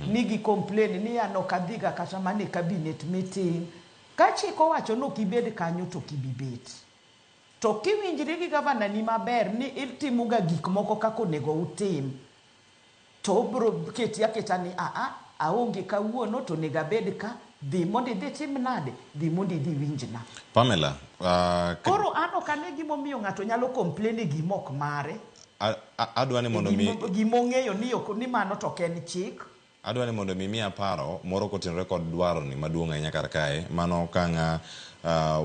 ni gi complain ni ano kadhiga kata mane cabinet meeting ka chik owacho no kibed kanyo to kibibet to kiwinjri gi gavana ni maber ni itimo ga gik moko kako onego utim to bro keti aketa ni aonge kawuono to nega bed ka dhi mondi dhi tim nade dhi mondi dhi winjna Pamela, koro ano kane gimomiyo ng'ato nyalo complain gimok mare adwani mondo mi gimong'eyo ni ok ni mano to ken chik adwani mondo mi miya paro moro kotenore kod dwaro ni maduong' ahinya kar kae mano kanga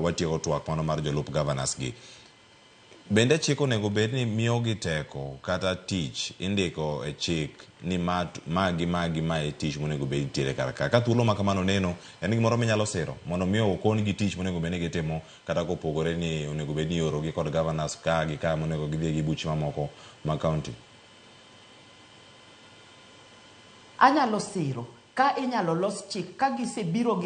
watieko twak mano mar jolup governors gi bende chik onego bed ni miyo gi teko kata tich indiko e chik ni ma e tich monego bed tiere kar kae ka thuolo ma kamano neno en gimoro minyalo siro mondo miyo okon gi tich monego bed ni gitimo kata kopogore ni onego bed ni yoro gi kod governors ka gi ka monego gidhi gi buch mamoko ma county. anyalo siro ka inyalo los chik ka gisebiro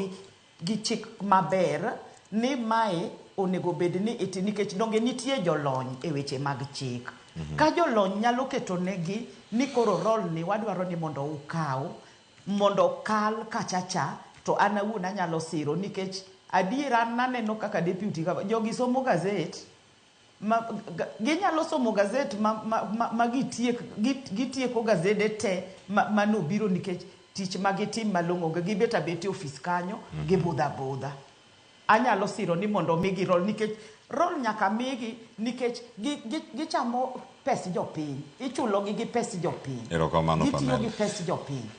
gi chik maber ni mae onego bed ni iti nikech donge nitie jolony e weche mag chik ka jolony nyalo keto negi ni koro rol ni wadwaro ni mondo ukaw mondo kal kachacha to an awuon anyalo siro nikech adiera naneno kaka deputy jogi somo gazet ginyalo somo gazet ma gitieko gazede te manobiro nikech tich magitim malong'o gibet abet e ofis kanyo gibudha budha anyalo siro ni mondo migi rol nikech rol nyaka migi nikech gichamo pes jopiny ichulo gi pes jopiny gitiyo gi pes jopiny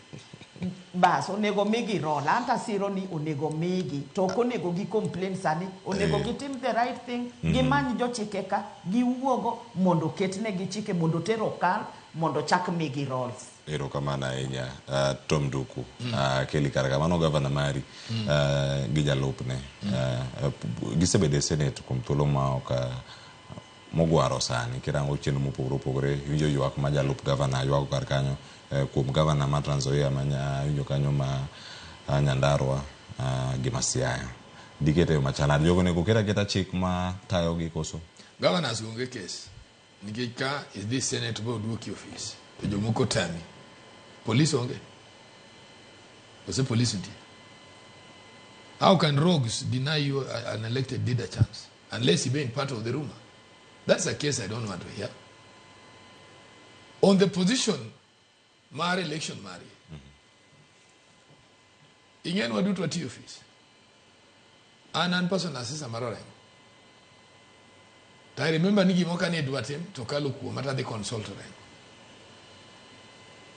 bas onego migi rol anta siro ni onego migi to ok onego gi complain sani onego gitim the right thing gimany jochike ka giwuogo mondo ketne gi chike mondo tero kal mondo chak migi roles Erokamano ahinya Tom Nduku Kelly Karaga mano gavana mari gi jalupne gisebedo e Senate kuom thuolo ma ok mogwaro sani kirango chenro mopogore opogore winjo ywak ma jalup gavana ywago kar kanyo kuom gavana ma Trans Nzoia winjo kanyo ma Nyandarua gi ma Siaya dikete machala jogo nego keta chik ma tayo gi koso governors onge case nikech ka is this Senate bo duoki office to jomoko tami police onge was a police indeed. How can rogues deny you an elected leader chance unless you being part of the rumor? That's a case I don't want to hear. On the position Mari election Mari ingen wadu to ati office an person assisa marore I remember nigi moka ni dwatem to kalo kuo mata the consultant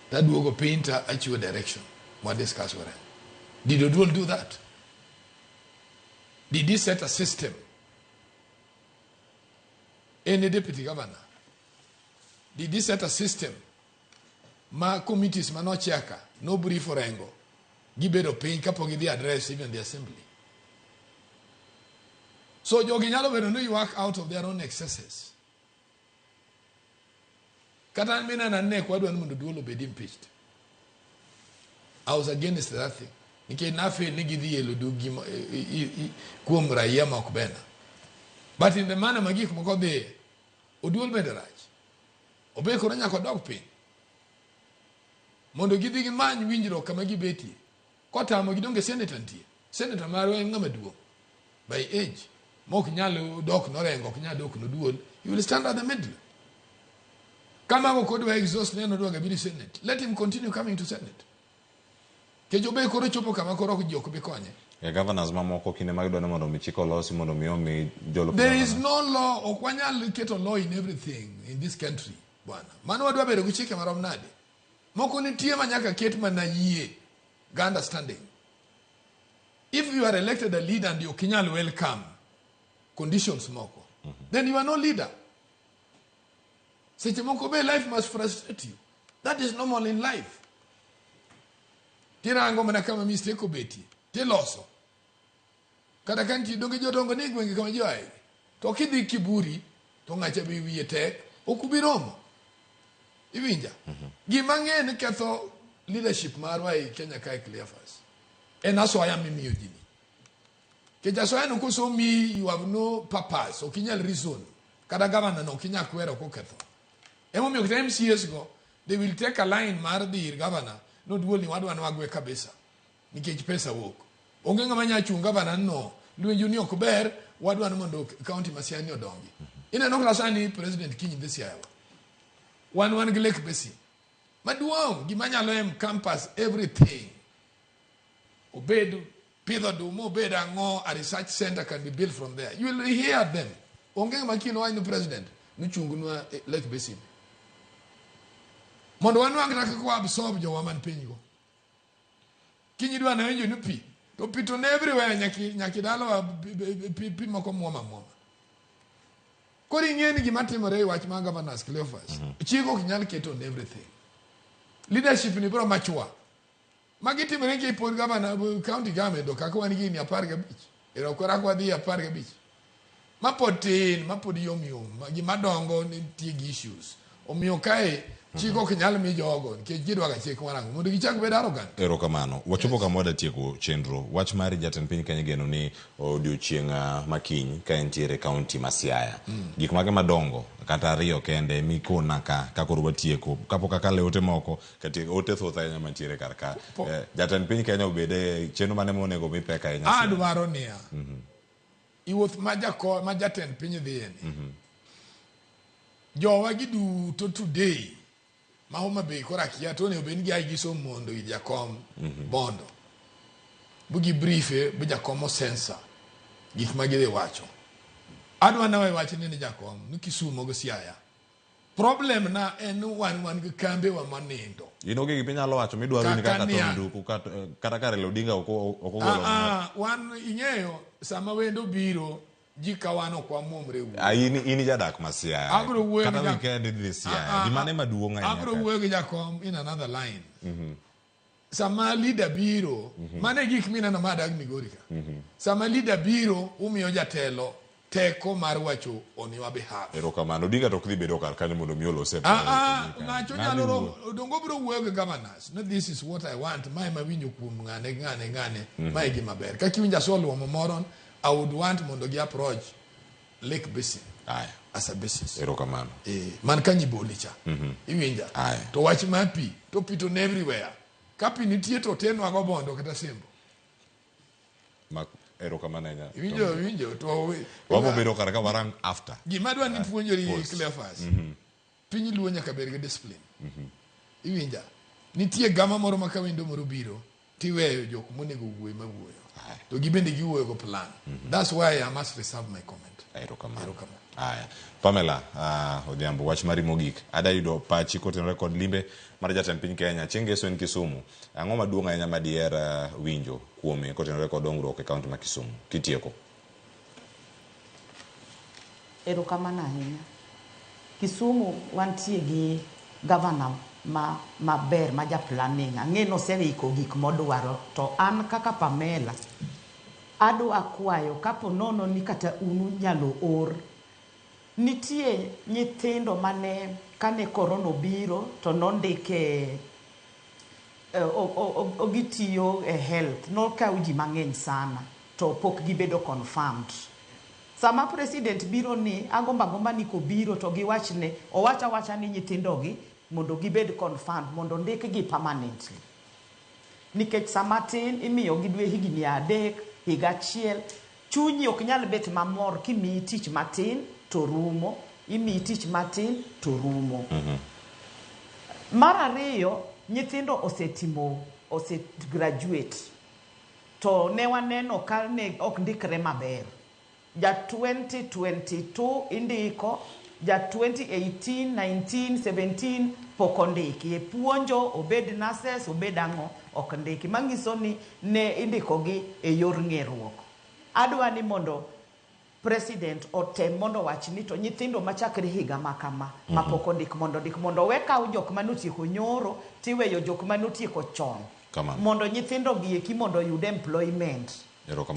that wogo painter achieve direction what discuss with him. Did Oduol do that? Did he set a system? Any deputy governor? Did he set a system? Ma committees manochiaka, no brief for engo. Gibedo pain kapo give the address even the assembly. So Joginyalo Verono you work out of their own excesses. Katan mina na ne kwa duanu Oduol be impeached. I was against that thing. Nike nafe nigidi yeludu kuom raia makubena. But in the manner magik mokobe Oduol benderaj. Obe koronya ko dog pin. Mondo gidhi gimany winjro kama gibeti. Kota mo gidonge senator ntie. Senator maro en ngama duo. By age. Mok nyalo dok norengo knya dok no duol. You will stand at the middle. Kama ko kodwa exhaust neno dwa gabiri Senate. Let him continue coming to Senate. Kejobe koro chopo kama koro kujoko bikonye. Governors mamoko kine magdo na mondo michiko losi mondo miomi jolo. There is no law okwanya keto law in everything in this country bwana. Mano wadwa bedo gi chike marom nade. Moko nitie manyaka ket mana yie ga understanding. If you are elected a leader and you kinyal welcome conditions moko, then you are no leader. Seche moko be life must frustrate you. That is normal in life. Tirango mana kama mistake obeti. Teloso. Kada kanti donge jotongo ni gwenge kama joai. To kidhi kiburi to ngacha bi wiye tek okubiromo. Iwinja. Gima ng'eny ketho leadership marwa e Kenya kae clear first. En aso aya mimiyo jini. Kejasoya no kuso mi, you have no purpose. Okinyal reason. Kada governor no kinya kwera koketho. Emo mi okita MCS go. They will take a line mardi governor. No duol ni wadu anwagwe kabisa. Nikech pesa wok. Ongenga manya chunga governor no. Luenju ni okuber wadu anumondo county masiani odongi. Ina no klasani president kinyi this year. One glek besi. Maduong gimanya loem campus everything. Obedu Pedro Dumo Bedango, a research center can be built from there. You will hear them. Onge makino wa president. Nuchungunwa let besim. Mondo wanu angataka kwa absorb jo waman penyo. Kinyi dwa na wenjo nupi. To pito everywhere nyaki dalo pi mako mwama. Kori ngeni gimatimore wach manga manas Cleophas. Chiko kinyal keto on everything. Leadership ni bro machua. Magiti mrengi ipod gavana county government kako wanigi ni aparga beach. Era okora kwa di aparga beach. Mapotin, mapod yom. Magi madongo ni tigi issues. Omiyo kae chiko kinyal mi jogo ke jidwa ga chiko warango. Mondo gichak bed arrogant. Erokamano. Wachopo kamoda tieko chenro. Wach mari jatend piny Kenya geno ni odiochieng' makiny ka entiere county ma Siaya. Gik mage madongo kata ariyo kende mikona ka koro watieko kapo kaka leote moko kati ote thotha nya mantiere karka. Jatend piny Kenya obede chenro mane monego mi peka nya. Adwaro niya. Iwuoth ma jatend piny dhieni. Jowa giduto today ma Homa Bay kora kia to ne oben gi agi so mondo i jakom bondo. Bugi briefe bu jakom sensa. Gik magide wacho. Adwa na wacho ni jakom ni Kisumo go Siaya. Problem na en wan gi kambe wa manindo. Inoge gipinyalo wacho midwaro ni kaka tondu kata kare Odinga okogolo. Wan ingeyo sama wendo biro jikawano kwa momre wu. Ini jadak ma Siaya. Agro wuoyo kata weekend di Siaya. Di mane maduong' ahinya. Agro wuoyo gi jakom in another line. Sama leader biro, mane gik mina na madag Migori ka. Sama leader biro umiyo jatelo teko mar wacho on your behalf. Erokamano. Odinga tok dhi bedo kar kanyo mondo miolo sep. Ngacho nyalo dongo bro wuoyo gi governors. No, this is what I want. Mai mawinjo kuom ngane. Mai gi maber. Kaki winja solo moron. I would want mondo gi approach Lake Basin as a basis. Erokamano. Man kanyi bolicha. Iwinja. To wach mapi. To pito everywhere. Kapi nitie to tenwa go bondo kata sembo. Erokamano nya. Iwinjo to wabo bedo karaka warang after. Gima dwa ni puonjori Cleophas. Piny luo nyaka bed gi discipline. Iwinja. Nitie gama moro makawendo moro biro. Tiweyo jok monego wuoyo mawuoyo. To gibende giwuoyo go plan. That's why I must reserve my comment. Erokamano. Pamela, Odhiambo, wach mari mogik. Ada yudo pachi kotenore kod limbe mar jatend piny Kenya. Chieng' ngeso en Kisumu. Ang'o maduong' ahinya ma diher winjo kuome kotenore kod dongruok e kaunti ma Kisumu kitieko? Erokamano ahinya. Kisumu wantie gi governor maber ma ja planning. Ang'e noseiko gik modwaro to an kaka Pamela adwa akwayo kapo nono ni kata unu nyalo or. Nitie nyithindo mane kane korona obiro to nondike ogitiyo health nokaw ji mang'eny sana to pok gibedo confirmed. Sama president biro ni agomba ni kobiro to giwachne owacha ni nyithindogi mondo gibed confirmed mondo ndik gi permanently. Nikech sama tin imiyo gidwe higni 3 higa 1 chunyi ok nyal bet mamor kimi tich matin to rumo imi tich matin to rumo. Mar ariyo nyithindo graduate to ne waneno ka ne ok ndikre maber. Ja 2022 indiko ja 2018 19 17 pok ondiki e puonjo obed nurses obed ang'o ok ndiki mangiso ni ne indiko gi e yor ng'eruok. Adwa ni mondo president otem mondo wach ni to nyithindo machakre higa makama mapok ondik mondo wekaw jok manotieko nyoro tiweyo jok manotieko chon mondo nyithindo gi eki mondo yud employment.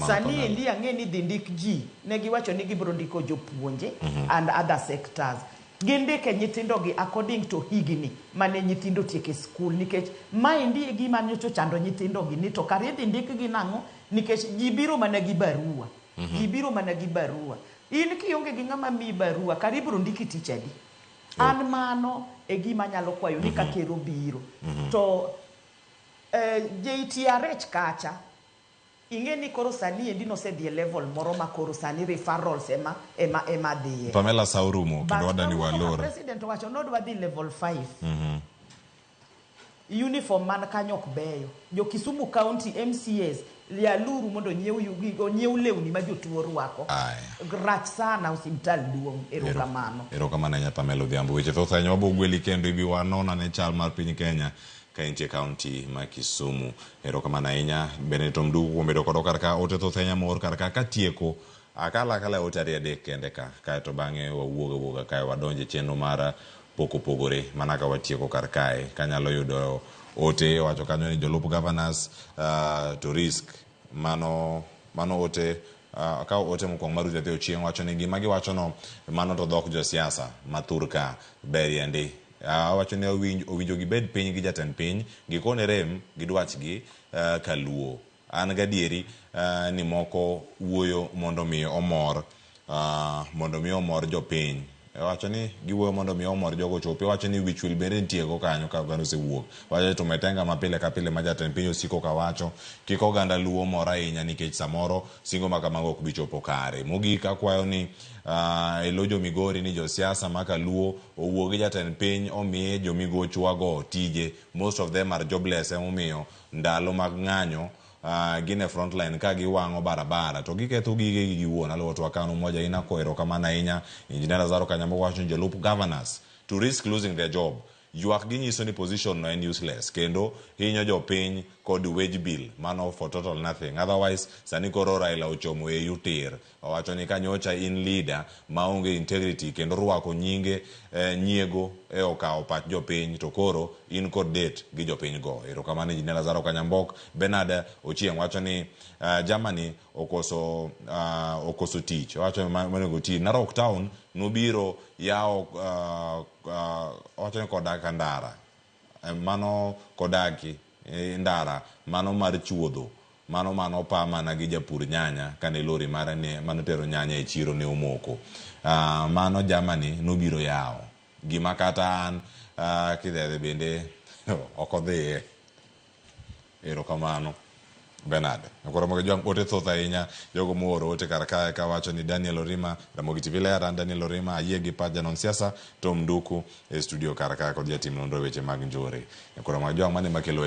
Sani endi ang'e ni dhi ndik ji ne giwacho ni gibiro ndiko jopuonje and other sectors. Gindike nyithindo gi according to higni mane nyithindo tieke school nikech maendi e gima nyocho chando nyithindo gi ni to kare dhi ndik gi nang'o nikech ji biro mana gi barua Ibiro mana gi barua. In kionge gi ng'ama mi barua, karibu ndiki tich adi. An mano e gima nyalo kwayo ni ka kero biro. To JTRH kacha, ing'e ni koro sani endi nosedhi e level moro ma koro sani referrals ema dhiye. Pamela Saurumo, kendo wadani walor. President wacho nodwa dhi level 5. Uniform man kanyo ok beyo. Jo Kisumu County MCAs lialuru mondo nyiew lewni ma jotuo rwako. Rach sana hospital duong'. Erokamano. Erokamano nya Pamela Odhiambo. Weche thoth ahinya wabogweli kendo ibi wanona ne chal mar piny Kenya ka intie kaunti ma Kisumu. Erokamano ahinya Benito Mdugu kuom bedo kodwa karka ote thoth ahinya mor karka katieko akala ote adek kende ka kaeto bang'e wawuoga kae wadonje chenro mar pogore mana ka watieko karkae kanyalo yudo ote wacho kanyo ni jolup governors to risk mano ote ka ote mokwongo mar Ruth Ochieng wacho ni gima giwacho no mano to dhok josiasa mathurka beriende wacho ni owinjo gibed piny gi jatend piny gikone rem gi dwachgi kaluo an gadieri ni moko wuoyo mondo mi omor jopiny wacho ni giwuoyo mondo mi omor jogo chopi wacho ni wich will bende ntiego kanyo ka gano se wuok wacho to metenga mapile ka pile ma jatend piny osiko ka wacho kiko oganda luo mora ahinya nikech samoro singo makamago ok bichopo kare mogik akwayo ni Elojo Migori ni josiasa maka luo owuogi jatend piny omiye jomigochwago tije most of them are jobless emomiyo ndalo mag ng'anyo gine frontline ka giwang'o barabara to giketho gige giwuon aluwo to akano moja ina koero kamana ahinya Engineer Lazaro Kanyambo wacho jolup governors to risk losing their job ywak ginyiso ni position no en useless kendo hinyo jopiny kod wage bill mano for total nothing otherwise sani koro Raila ochomo e yutir wacho ni kanyocha in leader maonge integrity kendo rwako nyinge nyiego e okawo pach jopiny to koro in kod date gi jopiny go erokamano Engineer Lazaro Kanyambok. Bernard Ochieng wacho ni Germany okoso tich wacho manego ti Narok town nobiro yao wacho ni kodaka ndara mano kodaki ndara mano mar chuodho mano pa mana gi japur nyanya kane lori mara ne mano tero nyanya e chiro ne omoko mano Germany nobiro yao gima kata an kidhedhe bende okodhiye erokamano Bernard akora moge jwang ote thoth ahinya jogo muoro ote karkae ka wacho ni Daniel Orima Ramogi TV Lera Daniel Orima ayie gi paja non siasa Tom Nduku e studio karkae kod jatim nonro weche mag njore akora moge jwang mane makelo